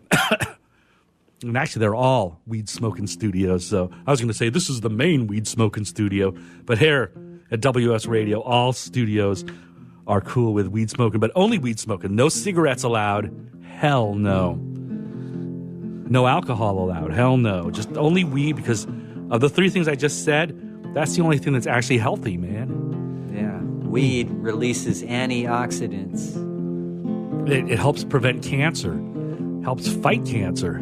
[SPEAKER 13] and actually, they're all Weed Smoking Studios. So I was going to say this is the main Weed Smoking Studio. But here at WS Radio, all studios are cool with weed smoking, but only weed smoking. No cigarettes allowed. Hell no. No alcohol allowed. Hell no. Just only weed, because of the three things I just said, that's the only thing that's actually healthy, man.
[SPEAKER 1] Yeah. Weed releases antioxidants.
[SPEAKER 13] It helps prevent cancer. Helps fight cancer.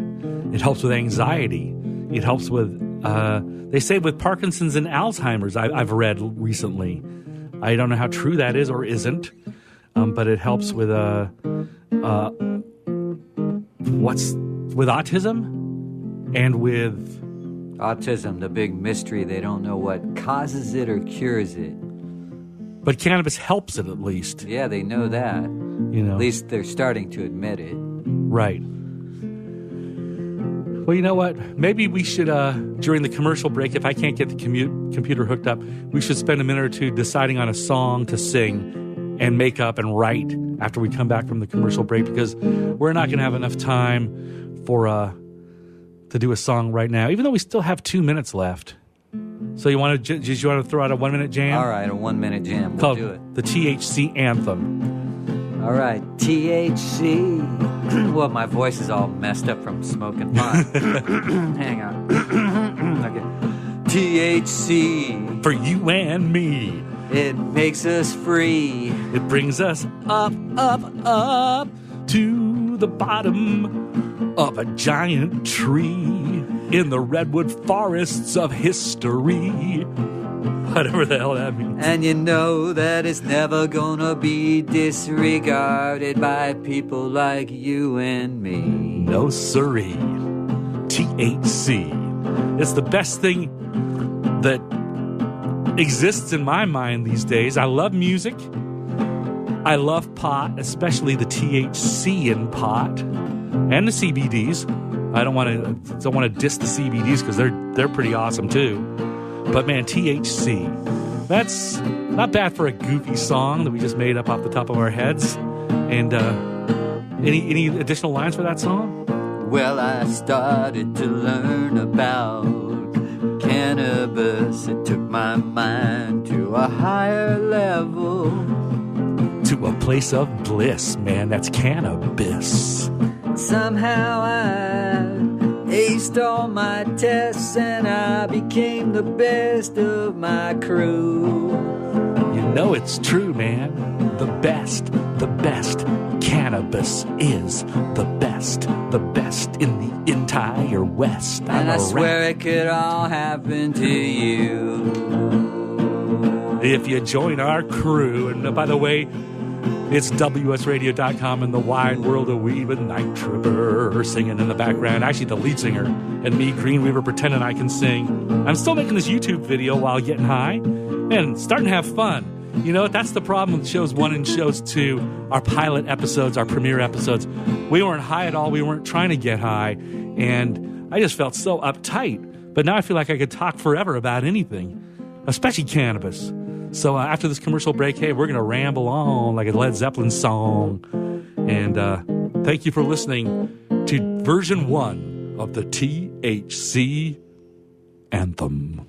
[SPEAKER 13] It helps with anxiety. It helps with, they say with Parkinson's and Alzheimer's, I've read recently. I don't know how true that is or isn't, but it helps with autism and with
[SPEAKER 1] autism, the big mystery. They don't know what causes it or cures it.
[SPEAKER 13] But cannabis helps it, at least.
[SPEAKER 1] Yeah, they know that.
[SPEAKER 13] You know,
[SPEAKER 1] at least they're starting to admit it.
[SPEAKER 13] Right. Well, you know what? Maybe we should, during the commercial break, if I can't get the computer hooked up, we should spend a minute or two deciding on a song to sing and make up and write after we come back from the commercial break, because we're not going to have enough time for to do a song right now, even though we still have 2 minutes left. So you want to throw out a 1 minute jam?
[SPEAKER 1] All right, a 1 minute jam. We'll do it.
[SPEAKER 13] The THC Anthem.
[SPEAKER 1] All right, THC. Well, my voice is all messed up from smoking pot. Hang on. Okay. THC.
[SPEAKER 13] For you and me.
[SPEAKER 1] It makes us free.
[SPEAKER 13] It brings us up, up, up to the bottom of a giant tree in the redwood forests of history. Whatever the hell that means.
[SPEAKER 1] And you know that it's never gonna be disregarded by people like you and me.
[SPEAKER 13] No siree. THC. It's the best thing that exists in my mind these days. I love music. I love pot, especially the THC in pot and the CBDs. I don't want to diss the CBDs because they're pretty awesome too. But man, THC, that's not bad for a goofy song that we just made up off the top of our heads. And any additional lines for that song?
[SPEAKER 1] Well, I started to learn about cannabis. It took my mind to a higher level.
[SPEAKER 13] To a place of bliss, man, that's cannabis.
[SPEAKER 1] Somehow I aced all my tests and I became the best of my crew.
[SPEAKER 13] You know it's true, man. The best cannabis is the best in the entire West.
[SPEAKER 1] And I swear it could all happen to you
[SPEAKER 13] if you join our crew. And by the way, it's WSRadio.com and the wide world of weed with Night Tripper singing in the background. Actually, the lead singer and me, Green Weaver, pretending I can sing. I'm still making this YouTube video while getting high and starting to have fun. You know, that's the problem with shows 1 and shows 2, our pilot episodes, our premiere episodes. We weren't high at all. We weren't trying to get high. And I just felt so uptight. But now I feel like I could talk forever about anything, especially cannabis. So after this commercial break, hey, we're going to ramble on like a Led Zeppelin song. And thank you for listening to version 1 of the THC Anthem.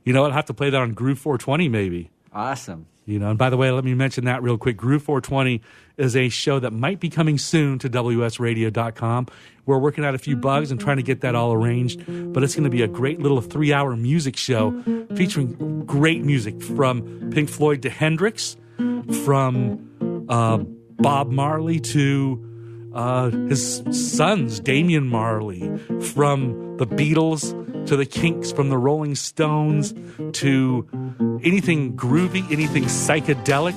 [SPEAKER 13] You know what? I'll have to play that on Groove 420 maybe.
[SPEAKER 1] Awesome.
[SPEAKER 13] You know, and by the way, let me mention that real quick. Groove 420 is a show that might be coming soon to WSRadio.com. We're working out a few bugs and trying to get that all arranged, but it's going to be a great little 3-hour music show featuring great music from Pink Floyd to Hendrix, from Bob Marley to his sons, Damian Marley, from the Beatles to the Kinks, from the Rolling Stones to anything groovy, anything psychedelic.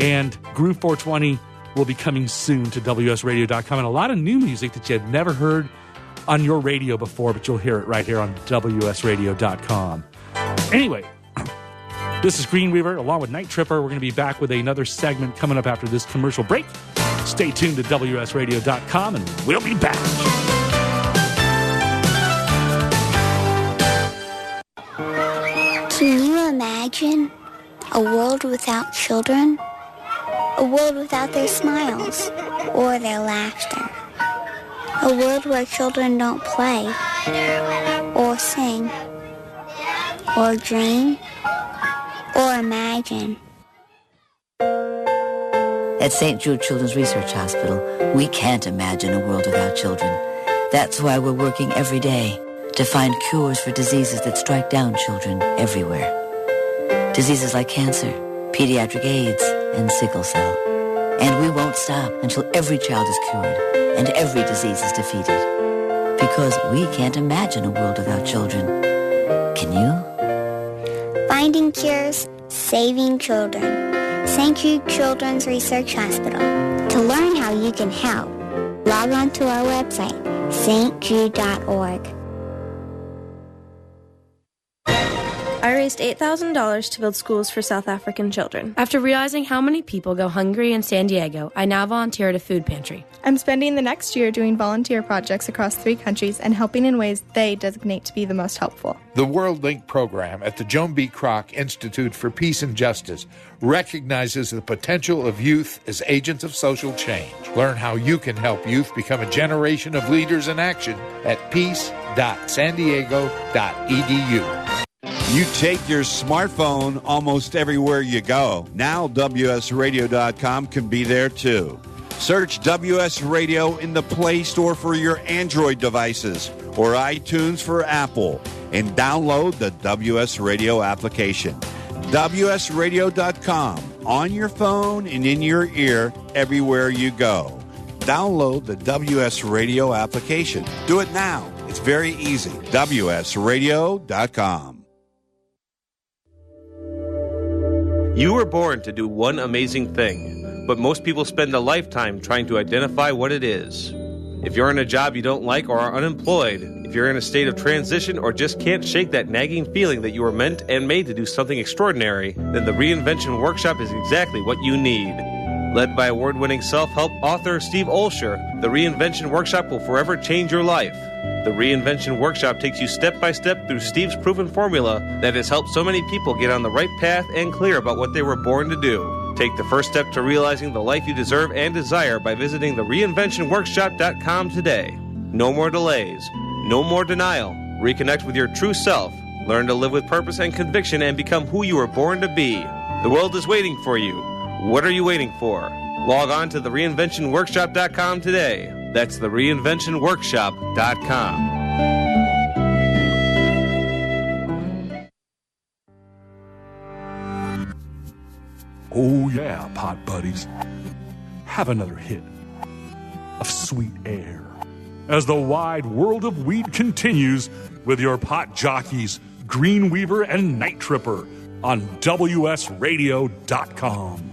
[SPEAKER 13] And Groove 420 will be coming soon to WSRadio.com. And a lot of new music that you had never heard on your radio before, but you'll hear it right here on WSRadio.com. Anyway, this is Green Weaver along with Night Tripper. We're going to be back with another segment coming up after this commercial break. Stay tuned to WSRadio.com and we'll be back.
[SPEAKER 8] Can you imagine a world without children? A world without their smiles or their laughter? A world where children don't play or sing or dream or imagine?
[SPEAKER 7] At St. Jude Children's Research Hospital, we can't imagine a world without children. That's why we're working every day to find cures for diseases that strike down children everywhere. Diseases like cancer, pediatric AIDS, and sickle cell. And we won't stop until every child is cured and every disease is defeated. Because we can't imagine a world without children. Can you?
[SPEAKER 8] Finding cures, saving children. St. Jude Children's Research Hospital. To learn how you can help, log on to our website, stjude.org.
[SPEAKER 4] I raised $8,000 to build schools for South African children. After realizing how many people go hungry in San Diego, I now volunteer at a food pantry.
[SPEAKER 5] I'm spending the next year doing volunteer projects across 3 countries and helping in ways they designate to be the most helpful.
[SPEAKER 6] The World Link program at the Joan B. Kroc Institute for Peace and Justice recognizes the potential of youth as agents of social change. Learn how you can help youth become a generation of leaders in action at peace.sandiego.edu.
[SPEAKER 9] You take your smartphone almost everywhere you go. Now WSRadio.com can be there too. Search WS Radio in the Play Store for your Android devices or iTunes for Apple and download the WS Radio application. WSRadio.com on your phone and in your ear everywhere you go. Download the WS Radio application. Do it now. It's very easy. WSRadio.com.
[SPEAKER 10] You were born to do one amazing thing, but most people spend a lifetime trying to identify what it is. If you're in a job you don't like or are unemployed, if you're in a state of transition or just can't shake that nagging feeling that you were meant and made to do something extraordinary, then the Reinvention Workshop is exactly what you need. Led by award-winning self-help author Steve Olsher, the Reinvention Workshop will forever change your life. The Reinvention Workshop takes you step-by-step through Steve's proven formula that has helped so many people get on the right path and clear about what they were born to do. Take the first step to realizing the life you deserve and desire by visiting the reinventionworkshop.com today. No more delays. No more denial. Reconnect with your true self. Learn to live with purpose and conviction and become who you were born to be. The world is waiting for you. What are you waiting for? Log on to the reinventionworkshop.com today. That's thereinventionworkshop.com.
[SPEAKER 11] Oh yeah, pot buddies. Have another hit of sweet air as the wide world of weed continues with your pot jockeys, Greenweaver and Night Tripper on WSRadio.com.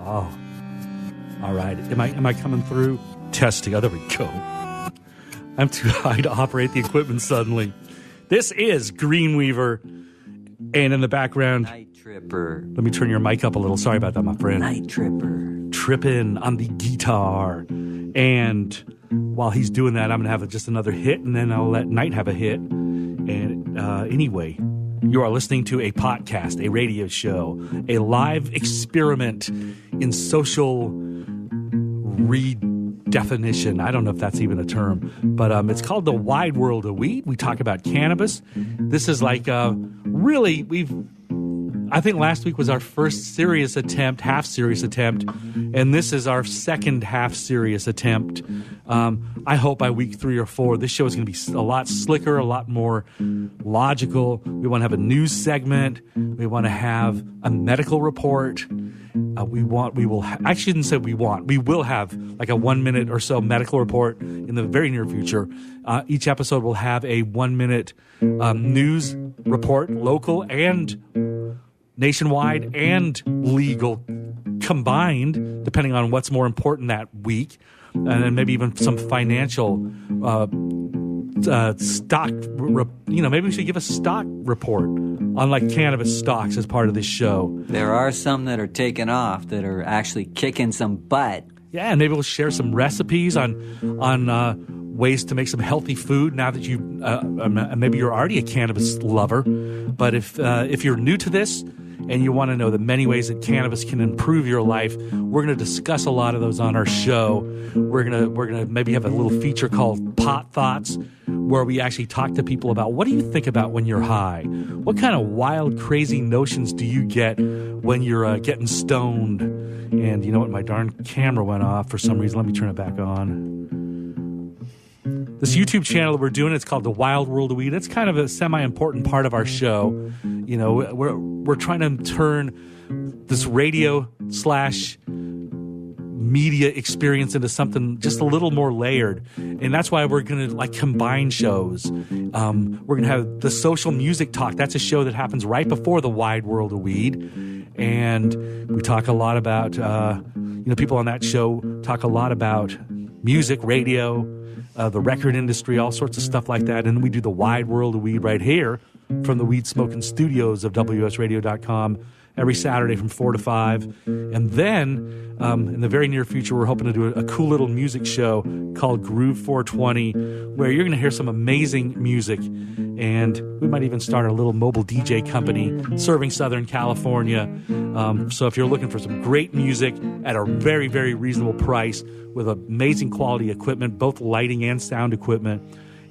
[SPEAKER 13] Oh, all right. Am I coming through? Testing. Oh, there we go. I'm too high to operate the equipment suddenly. This is Greenweaver, and in the background,
[SPEAKER 1] Night Tripper.
[SPEAKER 13] Let me turn your mic up a little. Sorry about that, my friend.
[SPEAKER 1] Night Tripper.
[SPEAKER 13] Tripping on the guitar. And while he's doing that, I'm going to have just another hit, and then I'll let Night have a hit. And anyway, you are listening to a podcast, a radio show, a live experiment in social redefinition. I don't know if that's even a term, but it's called The Wide World of Weed. We talk about cannabis. This is like really, I think last week was our first serious attempt, half-serious attempt, and this is our second half-serious attempt. I hope by week 3 or 4, this show is going to be a lot slicker, a lot more logical. We want to have a news segment. We want to have a medical report. We will have like a 1-minute or so medical report in the very near future. Each episode will have a 1-minute news report, local and nationwide and legal combined, depending on what's more important that week, and then maybe even some financial stock. Maybe we should give a stock report on like cannabis stocks as part of this show.
[SPEAKER 1] There are some that are taking off that are actually kicking some butt.
[SPEAKER 13] Yeah, and maybe we'll share some recipes on ways to make some healthy food now that you maybe you're already a cannabis lover. But if you're new to this and you want to know the many ways that cannabis can improve your life, we're going to discuss a lot of those on our show. We're gonna maybe have a little feature called Pot Thoughts, where we actually talk to people about what do you think about when you're high? What kind of wild, crazy notions do you get when you're getting stoned? And you know what? My darn camera went off for some reason. Let me turn it back on. This YouTube channel that we're doing, it's called The Wild World of Weed. It's kind of a semi-important part of our show. You know, we're trying to turn this radio / media experience into something just a little more layered, and that's why we're going to like combine shows. We're going to have the social music talk. That's a show that happens right before The Wide World of Weed, and we talk a lot about people on that show talk a lot about music, radio, the record industry, all sorts of stuff like that. And we do The Wide World of Weed right here from the Weed Smoking Studios of WSRadio.com every Saturday from 4 to 5. And then in the very near future, we're hoping to do a cool little music show called Groove 420, where you're going to hear some amazing music. And we might even start a little mobile DJ company serving Southern California. So if you're looking for some great music at a very, very reasonable price with amazing quality equipment, both lighting and sound equipment,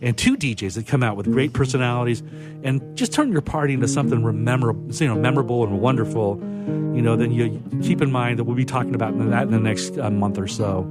[SPEAKER 13] and 2 DJs that come out with great personalities and just turn your party into something memorable and wonderful, then you keep in mind that we'll be talking about that in the next month or so.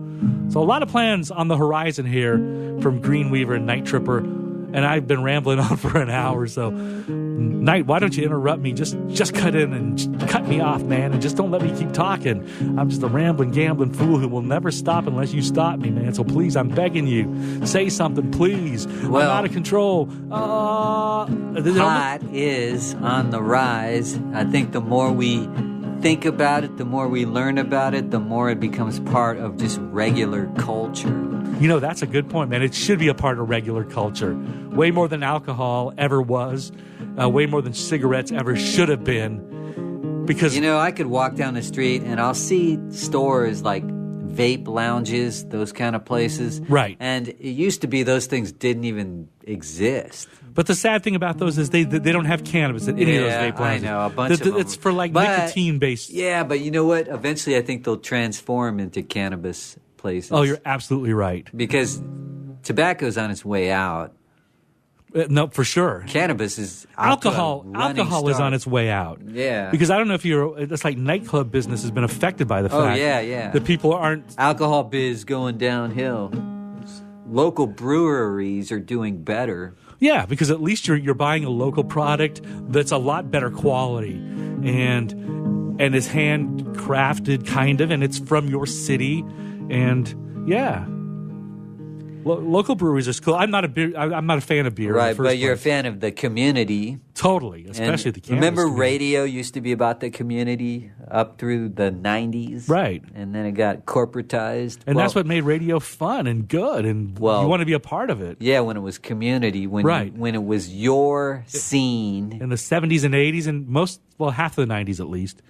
[SPEAKER 13] So a lot of plans on the horizon here from Greenweaver and Night Tripper, and I've been rambling on for an hour. So, Night, why don't you interrupt me? Just cut in and cut me off, man, and just don't let me keep talking. I'm just a rambling, gambling fool who will never stop unless you stop me, man. So please, I'm begging you, say something, please.
[SPEAKER 1] Well,
[SPEAKER 13] I'm out of control.
[SPEAKER 1] Pot is on the rise. I think the more we think about it, the more we learn about it, the more it becomes part of just regular culture.
[SPEAKER 13] That's a good point, man. It should be a part of regular culture. Way more than alcohol ever was. Way more than cigarettes ever should have been. Because
[SPEAKER 1] I could walk down the street and I'll see stores like vape lounges, those kind of places.
[SPEAKER 13] Right.
[SPEAKER 1] And it used to be those things didn't even exist.
[SPEAKER 13] But the sad thing about those is they don't have cannabis at any of those vape lounges.
[SPEAKER 1] I know, a bunch of them.
[SPEAKER 13] It's for nicotine-based.
[SPEAKER 1] Yeah, but you know what? Eventually I think they'll transform into cannabis places.
[SPEAKER 13] Oh, you're absolutely right.
[SPEAKER 1] Because tobacco's on its way out.
[SPEAKER 13] No, for sure.
[SPEAKER 1] Cannabis is
[SPEAKER 13] Alcohol is on its way out.
[SPEAKER 1] Yeah.
[SPEAKER 13] Because I don't know if it's like nightclub business has been affected by the fact that people aren't...
[SPEAKER 1] Alcohol biz going downhill. Local breweries are doing better.
[SPEAKER 13] Yeah, because at least you're buying a local product that's a lot better quality and is handcrafted kind of, and it's from your city, and yeah. Local breweries are cool. I'm not a fan of beer.
[SPEAKER 1] Right, but you're a fan of the community.
[SPEAKER 13] Totally, especially the cannabis
[SPEAKER 1] remember
[SPEAKER 13] community. Radio
[SPEAKER 1] used to be about the community up through the 90s?
[SPEAKER 13] Right.
[SPEAKER 1] And then it got corporatized.
[SPEAKER 13] And that's what made radio fun and good, and you want to be a part of it.
[SPEAKER 1] Yeah, when it was community, when it was your scene.
[SPEAKER 13] In the 70s and 80s, and half of the 90s at least.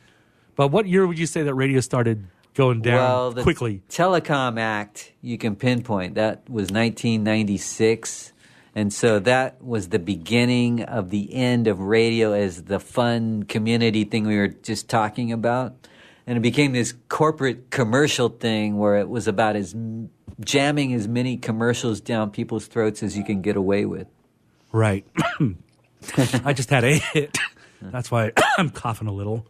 [SPEAKER 13] But what year would you say that radio started going down quickly?
[SPEAKER 1] Telecom Act, you can pinpoint. That was 1996. And so that was the beginning of the end of radio as the fun community thing we were just talking about. And it became this corporate commercial thing where it was about jamming as many commercials down people's throats as you can get away with.
[SPEAKER 13] Right. I just had a hit. That's why I'm coughing a little.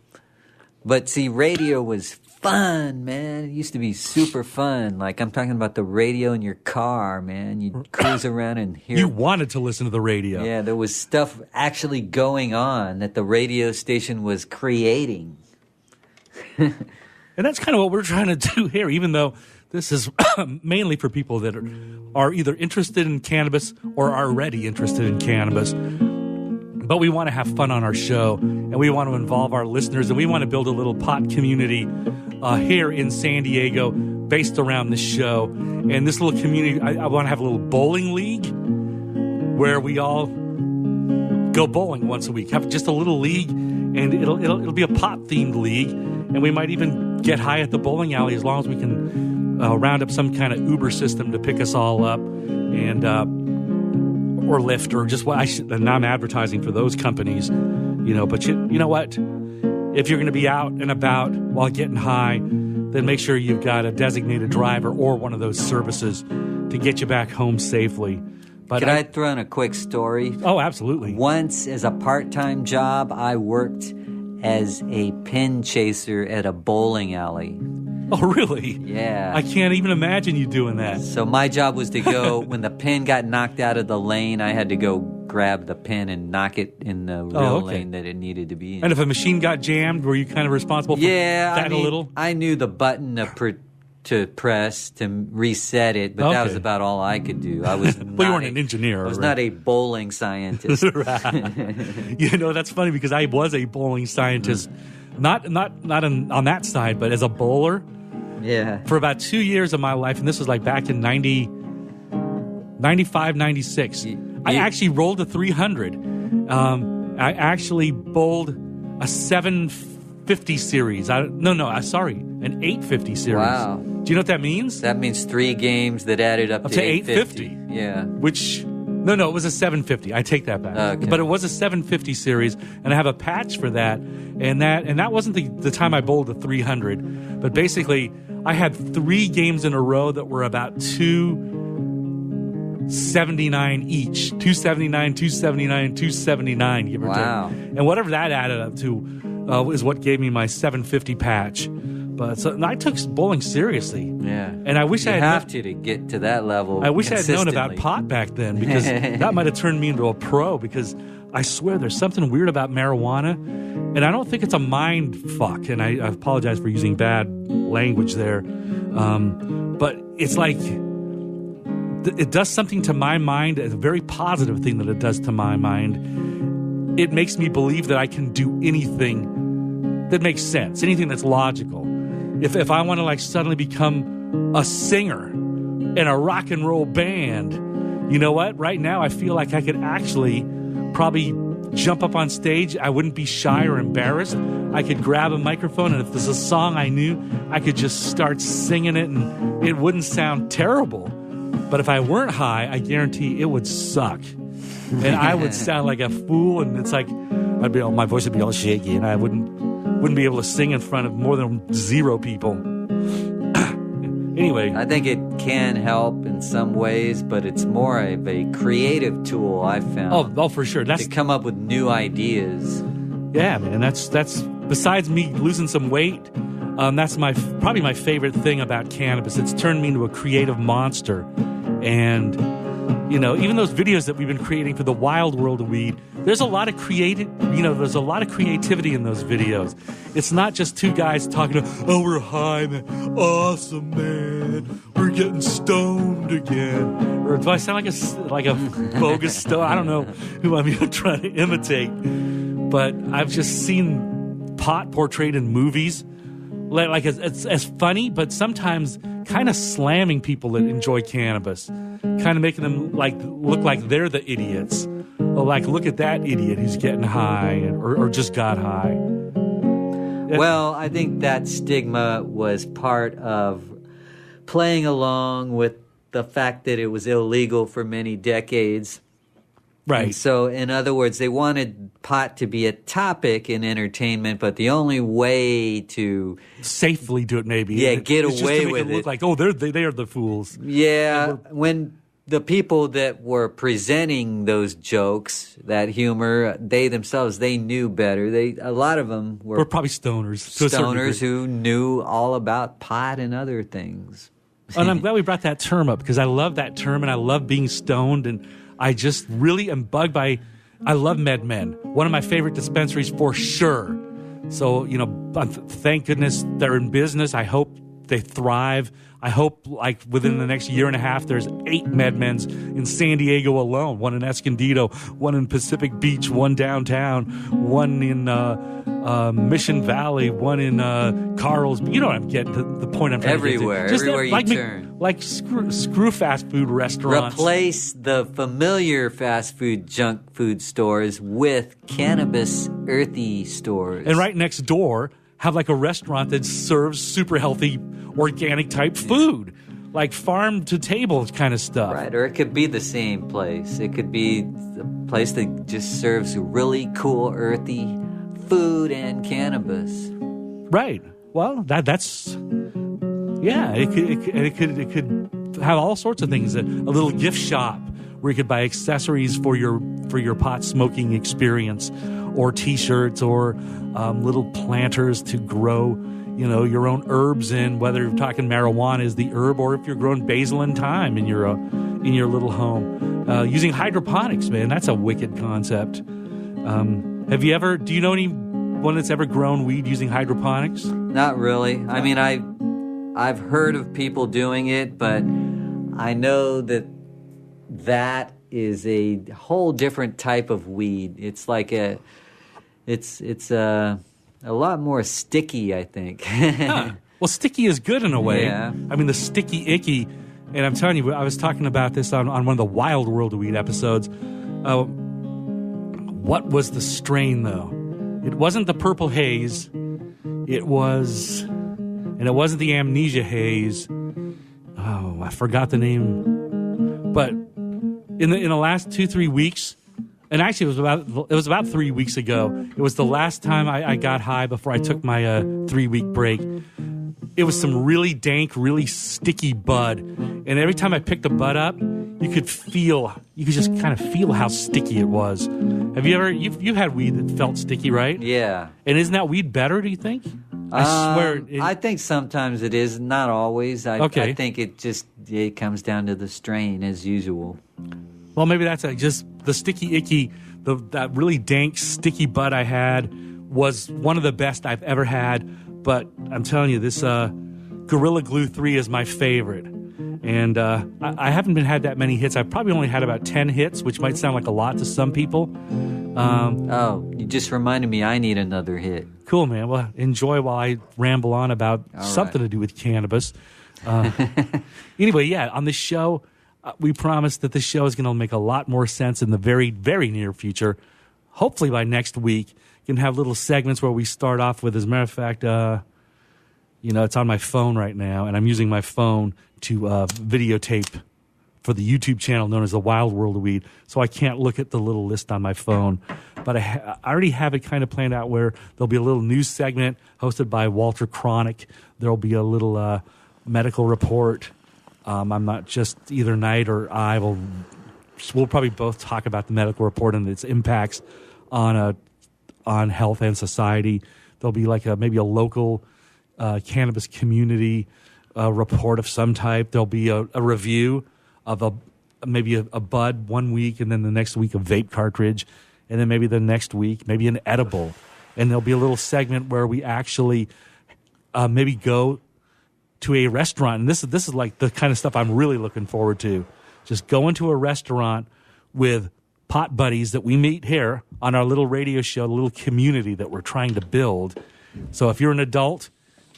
[SPEAKER 1] But see, radio was fun, man. It used to be super fun. Like, I'm talking about the radio in your car, man. You'd cruise around and hear...
[SPEAKER 13] You wanted to listen to the radio.
[SPEAKER 1] Yeah, there was stuff actually going on that the radio station was creating.
[SPEAKER 13] And that's kind of what we're trying to do here, even though this is mainly for people that are either interested in cannabis or are already interested in cannabis. But we want to have fun on our show, and we want to involve our listeners, and we want to build a little pot community here in San Diego based around this show. And this little community, I want to have a little bowling league where we all go bowling once a week. Have just a little league, and it'll be a pot-themed league, and we might even get high at the bowling alley as long as we can round up some kind of Uber system to pick us all up, and or Lyft, or just and I'm advertising for those companies, But you know what? If you're going to be out and about while getting high, then make sure you've got a designated driver or one of those services to get you back home safely. But
[SPEAKER 1] Could I throw in a quick story?
[SPEAKER 13] Oh, absolutely.
[SPEAKER 1] Once, as a part-time job, I worked as a pin chaser at a bowling alley.
[SPEAKER 13] Oh, really?
[SPEAKER 1] Yeah.
[SPEAKER 13] I can't even imagine you doing that.
[SPEAKER 1] So my job was to go, when the pin got knocked out of the lane, I had to go grab the pin and knock it in the real lane that it needed to be in.
[SPEAKER 13] And if a machine got jammed, were you kind of responsible for that a little?
[SPEAKER 1] I knew the button to press to reset it, but that was about all I could do. I was
[SPEAKER 13] well, you weren't an engineer.
[SPEAKER 1] I was not a bowling scientist.
[SPEAKER 13] That's funny because I was a bowling scientist, not on that side, but as a bowler.
[SPEAKER 1] Yeah.
[SPEAKER 13] For about 2 years of my life, and this was like back in 95, 96. I actually rolled a 300. I actually bowled a 750 series. An 850 series.
[SPEAKER 1] Wow.
[SPEAKER 13] Do you know what that means?
[SPEAKER 1] That means 3 games that added up to
[SPEAKER 13] 850.
[SPEAKER 1] Yeah.
[SPEAKER 13] No, it was a 750. I take that back.
[SPEAKER 1] Okay.
[SPEAKER 13] But it was a 750 series, and I have a patch for that. And that wasn't the time I bowled a 300. But basically, I had 3 games in a row that were about 279 each. 279, 279, 279, give or take.
[SPEAKER 1] Wow.
[SPEAKER 13] And whatever that added up to is what gave me my 750 patch. But so I took bowling seriously.
[SPEAKER 1] Yeah.
[SPEAKER 13] And I wish I had
[SPEAKER 1] have to get to that level.
[SPEAKER 13] I wish I had known about pot back then, because that might have turned me into a pro, because I swear there's something weird about marijuana, and I don't think it's a mind fuck, and I apologize for using bad language there. But it's like it does something to my mind, a very positive thing that it does to my mind. It makes me believe that I can do anything that makes sense, anything that's logical. If I want to suddenly become a singer in a rock and roll band, you know what? Right now I feel like I could actually probably jump up on stage. I wouldn't be shy or embarrassed. I could grab a microphone, and if there's a song I knew, I could just start singing it, and it wouldn't sound terrible. But if I weren't high, I guarantee it would suck. And I would sound like a fool, and it's like my voice would be all shaky, and I wouldn't be able to sing in front of more than 0 people. Anyway.
[SPEAKER 1] I think it can help in some ways, but it's more of a creative tool, I've found.
[SPEAKER 13] Oh, for sure.
[SPEAKER 1] To come up with new ideas.
[SPEAKER 13] Yeah, man. That's besides me losing some weight, that's probably my favorite thing about cannabis. It's turned me into a creative monster. And, even those videos that we've been creating for the wild world of weed, there's a lot of creativity in those videos. It's not just two guys talking about, oh, we're high, man. Awesome, man. We're getting stoned again. Or do I sound like a bogus stone? I don't know who I'm trying to imitate. But I've just seen pot portrayed in movies. Like it's funny, but sometimes kind of slamming people that enjoy cannabis, kind of making them look like they're the idiots. Or like, look at that idiot who's getting high or just got high.
[SPEAKER 1] Well, I think that stigma was part of playing along with the fact that it was illegal for many decades.
[SPEAKER 13] Right.
[SPEAKER 1] And so, in other words, they wanted pot to be a topic in entertainment, but the only way to
[SPEAKER 13] safely do it, maybe,
[SPEAKER 1] get
[SPEAKER 13] away
[SPEAKER 1] just to make
[SPEAKER 13] with it, look like, they are the fools.
[SPEAKER 1] Yeah, when the people that were presenting those jokes, that humor, they themselves, they knew better. A lot of them were
[SPEAKER 13] probably stoners.
[SPEAKER 1] Stoners who knew all about pot and other things.
[SPEAKER 13] And I'm glad we brought that term up because I love that term and I love being stoned and I just really am bugged by. I love MedMen, one of my favorite dispensaries for sure. So thank goodness they're in business. I hope they thrive. I hope within the next year and a half, there's 8 MedMens in San Diego alone. One in Escondido, one in Pacific Beach, one downtown, one in Mission Valley, one in Carl's. You know what I'm getting to, the point I'm trying
[SPEAKER 1] everywhere,
[SPEAKER 13] to get to.
[SPEAKER 1] Everywhere you turn.
[SPEAKER 13] Screw fast food restaurants.
[SPEAKER 1] Replace the familiar fast food junk food stores with cannabis earthy stores.
[SPEAKER 13] And right next door, have a restaurant that serves super healthy, organic type food, like farm to table kind of stuff.
[SPEAKER 1] Right, or it could be the same place. It could be a place that just serves really cool, earthy food and cannabis.
[SPEAKER 13] Right. Well, that's yeah. It could have all sorts of things. A little gift shop where you could buy accessories for your pot smoking experience, or T-shirts, or little planters to grow, your own herbs in. Whether you're talking marijuana is the herb, or if you're growing basil and thyme in your little home, using hydroponics, man, that's a wicked concept. Do you know anyone that's ever grown weed using hydroponics?
[SPEAKER 1] Not really. I mean, I've heard of people doing it, but I know that is a whole different type of weed. It's like it's a lot more sticky, I think.
[SPEAKER 13] Huh. Well, sticky is good in a way.
[SPEAKER 1] Yeah.
[SPEAKER 13] I mean, the sticky icky, and I'm telling you, I was talking about this on one of the Wild World of Weed episodes. What was the strain, though? It wasn't the purple haze. It wasn't the amnesia haze. Oh, I forgot the name. But in the last 2-3 weeks, and actually it was about 3 weeks ago. It was the last time I got high before I took my 3-week break. It was some really dank, really sticky bud, and every time I picked the bud up, you could just kind of feel how sticky it was. Have you ever you've had weed that felt sticky, right?
[SPEAKER 1] Yeah.
[SPEAKER 13] And isn't that weed better, do you think? I swear.
[SPEAKER 1] I think sometimes it is, not always. I think it comes down to the strain as usual.
[SPEAKER 13] Well, maybe that's just the sticky icky, that really dank sticky bud I had was one of the best I've ever had. But I'm telling you, this Gorilla Glue 3 is my favorite. And I haven't had that many hits. I've probably only had about 10 hits, which might sound like a lot to some people.
[SPEAKER 1] You just reminded me I need another hit.
[SPEAKER 13] Cool, man. Well, enjoy while I ramble on about something to do with cannabis. Anyway, yeah, on this show, we promise that this show is going to make a lot more sense in the very, very near future. Hopefully by next week, you can have little segments where we start off with, as a matter of fact, it's on my phone right now, and I'm using my phone to videotape for the YouTube channel known as The Wild World of Weed, so I can't look at the little list on my phone. But I already have it kind of planned out where there'll be a little news segment hosted by Walter Cronick. There'll be a little medical report. I'm not just either Knight or I we'll probably both talk about the medical report and its impacts on health and society. There'll be like maybe a local cannabis community report of some type. There'll be a review of maybe a bud 1 week, and then the next week a vape cartridge, and then maybe the next week maybe an edible. And there'll be a little segment where we actually maybe go to a restaurant. And this is like the kind of stuff I'm really looking forward to. Just go into a restaurant with pot buddies that we meet here on our little radio show, the little community that we're trying to build. So if you're an adult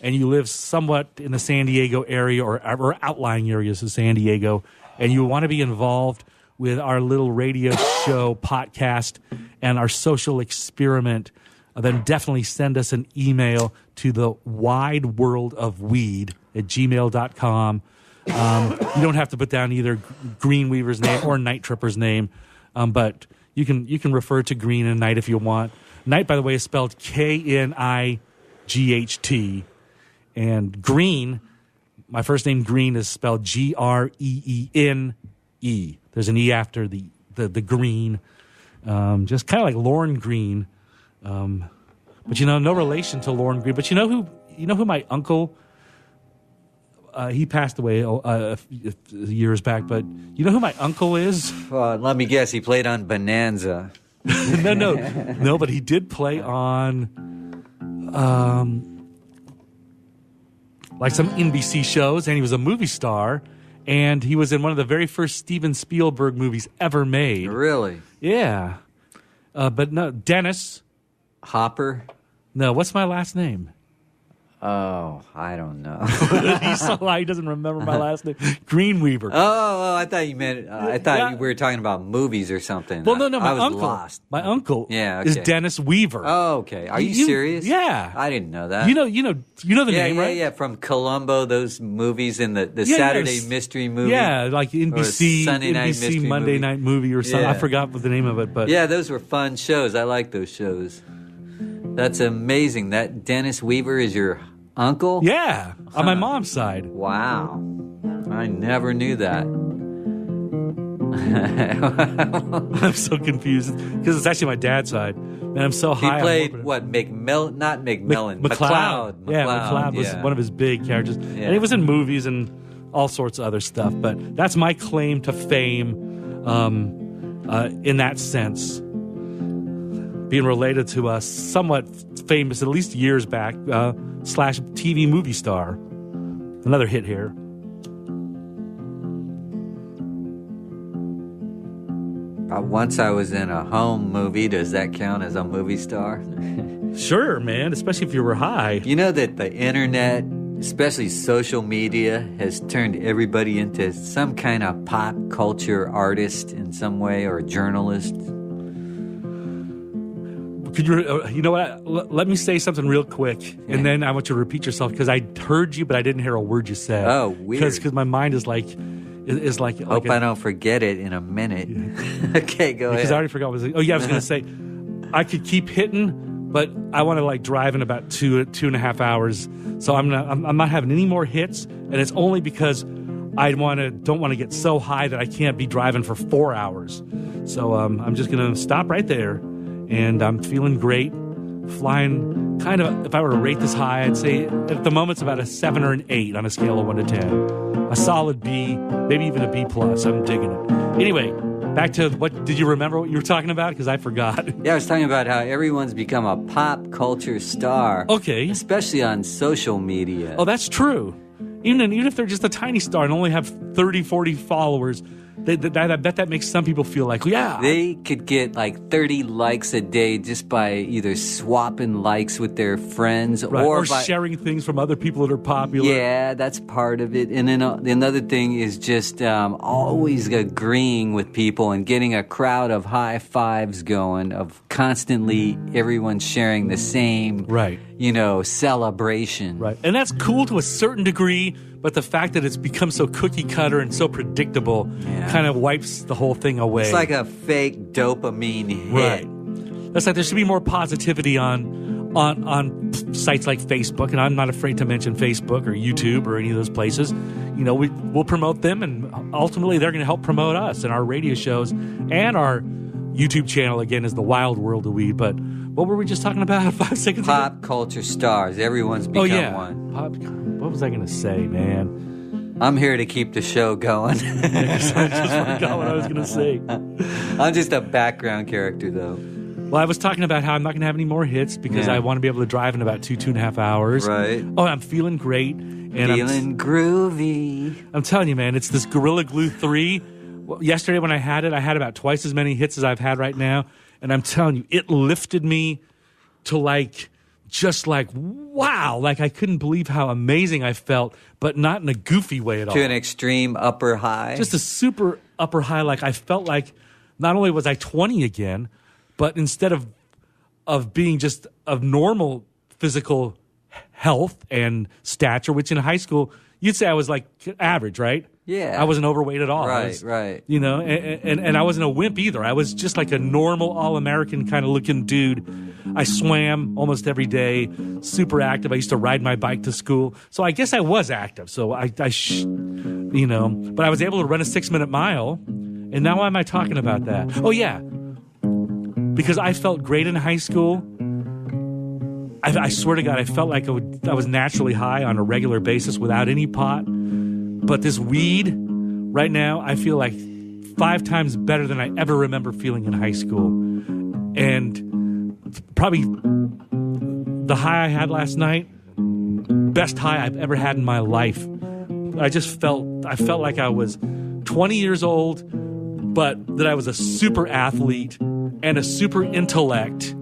[SPEAKER 13] and you live somewhat in the San Diego area or outlying areas of San Diego, and you want to be involved with our little radio show podcast and our social experiment, then definitely send us an email to the wideworldofweed@gmail.com. You don't have to put down either Green Weaver's name or Night Tripper's name, but you can refer to Green and Night if you want. Night, by the way, is spelled Knight, and Green, my first name Green, is spelled Greene. There's an E after the Green, just kind of like Lorne Green, but no relation to Lorne Green. But you know who my uncle. He passed away years back, but you know who my uncle is?
[SPEAKER 1] Let me guess. He played on Bonanza.
[SPEAKER 13] No, but he did play on like some NBC shows, and he was a movie star, and he was in one of the very first Steven Spielberg movies ever made.
[SPEAKER 1] Really?
[SPEAKER 13] Yeah. But no, Dennis
[SPEAKER 1] Hopper.
[SPEAKER 13] No, what's my last name?
[SPEAKER 1] Oh, I don't know.
[SPEAKER 13] He's so high, he doesn't remember my last name. Greenweaver.
[SPEAKER 1] Oh, I thought you meant. I thought we were talking about movies or something.
[SPEAKER 13] Well, no, my
[SPEAKER 1] I was
[SPEAKER 13] uncle.
[SPEAKER 1] Lost.
[SPEAKER 13] My uncle.
[SPEAKER 1] Yeah,
[SPEAKER 13] is
[SPEAKER 1] okay.
[SPEAKER 13] Dennis Weaver.
[SPEAKER 1] Oh, okay. Are you serious?
[SPEAKER 13] Yeah,
[SPEAKER 1] I didn't know that.
[SPEAKER 13] You know the name, right?
[SPEAKER 1] Yeah, from Columbo, those movies in the Saturday mystery movie.
[SPEAKER 13] Yeah, like NBC,
[SPEAKER 1] Sunday night mystery
[SPEAKER 13] Monday
[SPEAKER 1] movie.
[SPEAKER 13] night movie or something.
[SPEAKER 1] Yeah.
[SPEAKER 13] I forgot what the name of it, but
[SPEAKER 1] yeah, those were fun shows. I like those shows. That's amazing. That Dennis Weaver is your uncle?
[SPEAKER 13] Yeah, on my mom's side.
[SPEAKER 1] Wow. I never knew that.
[SPEAKER 13] I'm so confused because it's actually my dad's side. And I'm so high.
[SPEAKER 1] He played what? Not McMillan.
[SPEAKER 13] McCloud. Yeah, McCloud was one of his big characters.
[SPEAKER 1] Yeah.
[SPEAKER 13] And he was in movies and all sorts of other stuff. But that's my claim to fame in that sense. Being related to a somewhat famous, at least years back, / TV movie star. Another hit here.
[SPEAKER 1] Once I was in a home movie. Does that count as a movie star?
[SPEAKER 13] Sure, man, especially if you were high.
[SPEAKER 1] You know that the internet, especially social media, has turned everybody into some kind of pop culture artist in some way, or a journalist?
[SPEAKER 13] Could you know what? Let me say something real quick, and then I want you to repeat yourself, because I heard you, but I didn't hear a word you said.
[SPEAKER 1] Oh, weird.
[SPEAKER 13] Because my mind is like
[SPEAKER 1] Hope I don't forget it in a minute. Yeah. Okay, go ahead.
[SPEAKER 13] Because I already forgot what I was. I was going to say I could keep hitting, but I want to drive in about 2.5 hours. So I'm not having any more hits, and it's only because I don't want to get so high that I can't be driving for 4 hours. So I'm just going to stop right there. And I'm feeling great, flying kind of, if I were to rate this high, I'd say at the moment it's about a 7 or an 8 on a scale of 1 to 10. A solid B, maybe even a B+. I'm digging it. Anyway, back to did you remember what you were talking about? Because I forgot.
[SPEAKER 1] Yeah, I was talking about how everyone's become a pop culture star.
[SPEAKER 13] Okay.
[SPEAKER 1] Especially on social media.
[SPEAKER 13] Oh, that's true. Even if they're just a tiny star and only have 30, 40 followers, I bet that makes some people feel like, yeah.
[SPEAKER 1] They could get 30 likes a day just by either swapping likes with their friends,
[SPEAKER 13] right,
[SPEAKER 1] or
[SPEAKER 13] by sharing things from other people that are popular.
[SPEAKER 1] Yeah, that's part of it. And then another thing is just always agreeing with people and getting a crowd of high fives going, of constantly everyone sharing the same,
[SPEAKER 13] right,
[SPEAKER 1] celebration.
[SPEAKER 13] Right. And that's cool to a certain degree. But the fact that it's become so cookie cutter and so predictable kind of wipes the whole thing away.
[SPEAKER 1] It's like a fake dopamine hit.
[SPEAKER 13] Right. That's like there should be more positivity on on sites like Facebook, and I'm not afraid to mention Facebook or YouTube or any of those places. We'll promote them, and ultimately they're going to help promote us and our radio shows, and our YouTube channel, again, is The Wild World of Weed. But what were we just talking about 5 seconds ago?
[SPEAKER 1] Pop culture stars. Everyone's become one.
[SPEAKER 13] What was I going to say, man?
[SPEAKER 1] I'm here to keep the show going.
[SPEAKER 13] I just forgot what I was going to say.
[SPEAKER 1] I'm just a background character, though.
[SPEAKER 13] Well, I was talking about how I'm not going to have any more hits because I want to be able to drive in about 2.5 hours.
[SPEAKER 1] Right.
[SPEAKER 13] Oh, I'm feeling great. And
[SPEAKER 1] feeling groovy.
[SPEAKER 13] I'm telling you, man, it's this Gorilla Glue 3. Well, yesterday when I had it, I had about twice as many hits as I've had right now. And I'm telling you, it lifted me to wow. I couldn't believe how amazing I felt, but not in a goofy way at all.
[SPEAKER 1] To an extreme upper high.
[SPEAKER 13] Just a super upper high. I felt like not only was I 20 again, but instead of being just of normal physical health and stature, which in high school, you'd say I was average, right?
[SPEAKER 1] Yeah.
[SPEAKER 13] I wasn't overweight at all.
[SPEAKER 1] Right.
[SPEAKER 13] And I wasn't a wimp either. I was just like a normal, all-American kind of looking dude. I swam almost every day, super active. I used to ride my bike to school. So I guess I was active. So but I was able to run a 6-minute mile. And now why am I talking about that? Oh, yeah. Because I felt great in high school. I swear to God, I felt like I was naturally high on a regular basis without any pot. But this weed, right now, I feel like 5 times better than I ever remember feeling in high school. And probably the high I had last night, best high I've ever had in my life. I felt like I was 20 years old, but that I was a super athlete and a super intellect,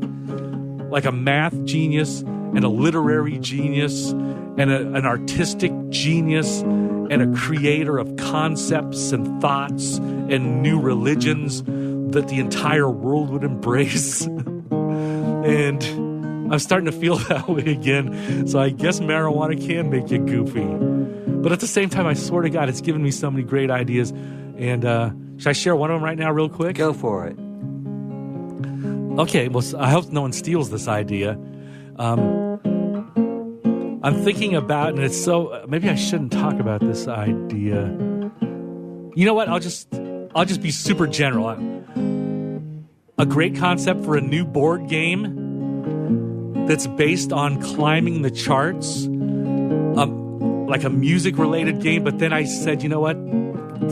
[SPEAKER 13] like a math genius and a literary genius and an artistic genius and a creator of concepts and thoughts and new religions that the entire world would embrace. And I'm starting to feel that way again. So I guess marijuana can make you goofy. But at the same time, I swear to God, it's given me so many great ideas. And should I share one of them right now real quick?
[SPEAKER 1] Go for it.
[SPEAKER 13] Okay, well, I hope no one steals this idea. I'm thinking about, and it's so, maybe I shouldn't talk about this idea. You know what? I'll just be super general. A great concept for a new board game that's based on climbing the charts, like a music-related game. But then I said, you know what?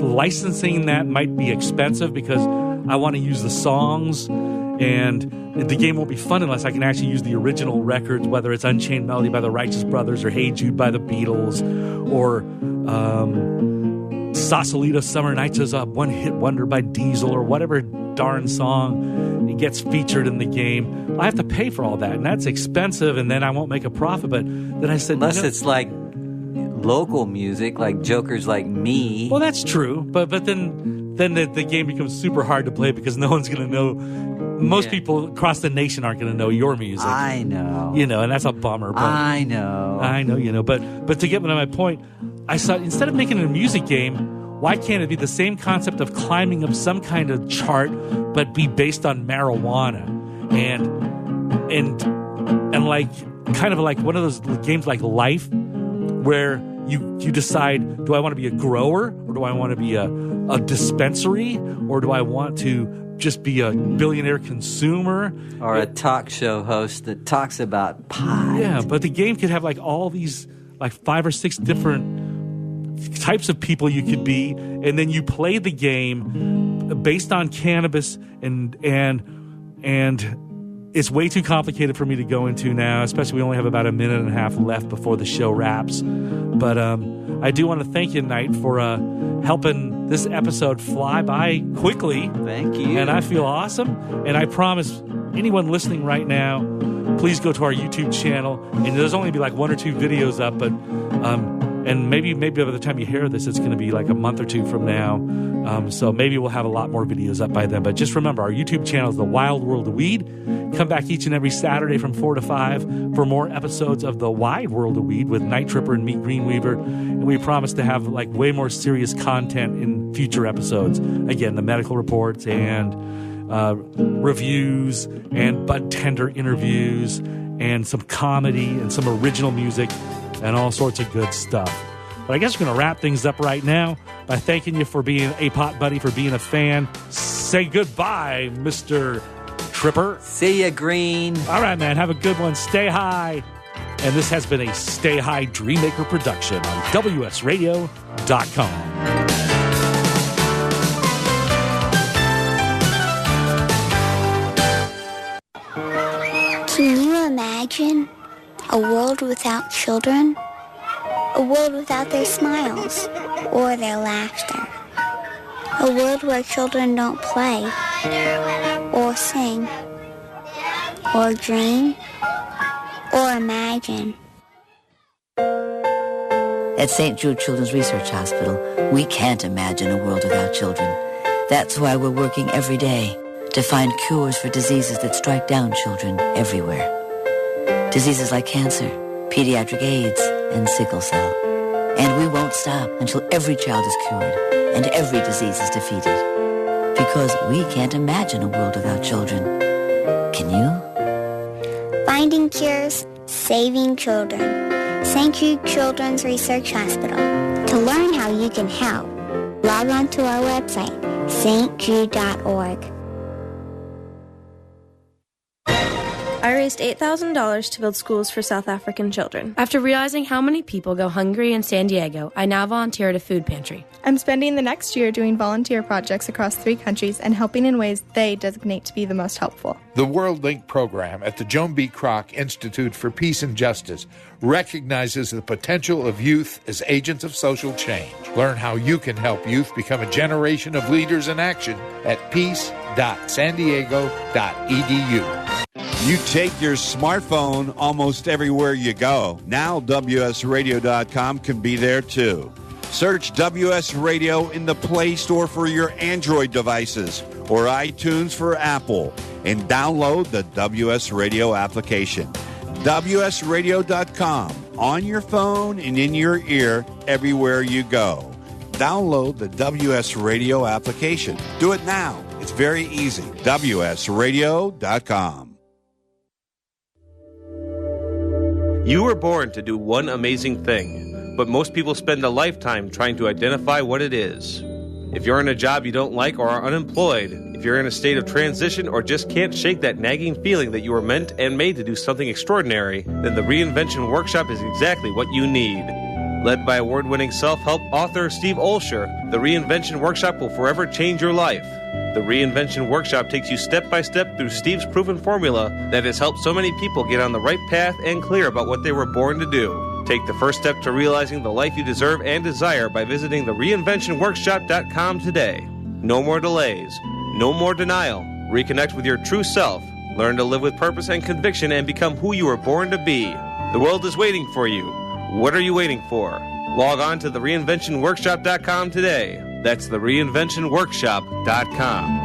[SPEAKER 13] Licensing that might be expensive because I want to use the songs, and the game won't be fun unless I can actually use the original records, whether it's Unchained Melody by the Righteous Brothers or Hey Jude by the Beatles or Sausalito Summer Nights is a one-hit wonder by Diesel or whatever darn song it gets featured in the game. I have to pay for all that, and that's expensive, and then I won't make a profit. But then I said,
[SPEAKER 1] unless it's like local music, like jokers like me.
[SPEAKER 13] Well, that's true, but then the game becomes super hard to play because no one's going to know. Most people across the nation aren't going to know your music.
[SPEAKER 1] I know.
[SPEAKER 13] And that's a bummer. But
[SPEAKER 1] I know.
[SPEAKER 13] But to get to my point, I saw instead of making it a music game, why can't it be the same concept of climbing up some kind of chart, but be based on marijuana and like kind of like one of those games like Life, where you decide, do I want to be a grower or do I want to be a dispensary or do I want to just be a billionaire consumer
[SPEAKER 1] or a talk show host that talks about pot?
[SPEAKER 13] Yeah, but the game could have like all these like 5 or 6 different types of people you could be, and then you play the game based on cannabis, and it's way too complicated for me to go into now, especially we only have about a minute and a half left before the show wraps. But I do want to thank you, Knight, for helping this episode fly by quickly.
[SPEAKER 1] Thank you.
[SPEAKER 13] And I feel awesome. And I promise anyone listening right now, please go to our YouTube channel. And there's only be like 1 or 2 videos up, but and maybe by the time you hear this, it's going to be like a month or 2 from now. So maybe we'll have a lot more videos up by then. But just remember, our YouTube channel is The Wild World of Weed. Come back each and every Saturday from 4 to 5 for more episodes of The Wide World of Weed with Night Tripper and me, Greenweaver. And we promise to have like way more serious content in future episodes. Again, the medical reports and reviews and bud tender interviews and some comedy and some original music and all sorts of good stuff. But I guess we're going to wrap things up right now by thanking you for being a pot buddy, for being a fan. Say goodbye, Mr. Tripper.
[SPEAKER 1] See ya, Green.
[SPEAKER 13] All right, man. Have a good one. Stay high. And this has been a Stay High Dreammaker production on WSRadio.com.
[SPEAKER 8] Can you imagine a world without children? A world without their smiles or their laughter. A world where children don't play or sing or dream or imagine.
[SPEAKER 7] At St. Jude Children's Research Hospital, we can't imagine a world without children. That's why we're working every day to find cures for diseases that strike down children everywhere. Diseases like cancer, pediatric AIDS, and sickle cell. And we won't stop until every child is cured and every disease is defeated. Because we can't imagine a world without children. Can you?
[SPEAKER 8] Finding cures, saving children. St. Jude Children's Research Hospital. To learn how you can help, log on to our website, stjude.org.
[SPEAKER 4] I raised $8,000 to build schools for South African children. After realizing how many people go hungry in San Diego, I now volunteer at a food pantry.
[SPEAKER 5] I'm spending the next year doing volunteer projects across 3 countries and helping in ways they designate to be the most helpful.
[SPEAKER 6] The World Link program at the Joan B. Kroc Institute for Peace and Justice recognizes the potential of youth as agents of social change. Learn how you can help youth become a generation of leaders in action at peace.sandiego.edu.
[SPEAKER 9] You take your smartphone almost everywhere you go. Now WSRadio.com can be there too. Search WS Radio in the Play Store for your Android devices or iTunes for Apple and download the WS Radio application. WSRadio.com on your phone and in your ear everywhere you go. Download the WS Radio application. Do it now. It's very easy. WSRadio.com.
[SPEAKER 10] You were born to do one amazing thing, but most people spend a lifetime trying to identify what it is. If you're in a job you don't like or are unemployed, if you're in a state of transition or just can't shake that nagging feeling that you were meant and made to do something extraordinary, then the Reinvention Workshop is exactly what you need. Led by award-winning self-help author Steve Olsher, the Reinvention Workshop will forever change your life. The Reinvention Workshop takes you step by step through Steve's proven formula that has helped so many people get on the right path and clear about what they were born to do. Take the first step to realizing the life you deserve and desire by visiting the reinventionworkshop.com today. No more delays. No more denial. Reconnect with your true self. Learn to live with purpose and conviction and become who you were born to be. The world is waiting for you. What are you waiting for? Log on to the reinventionworkshop.com today. That's the reinventionworkshop.com.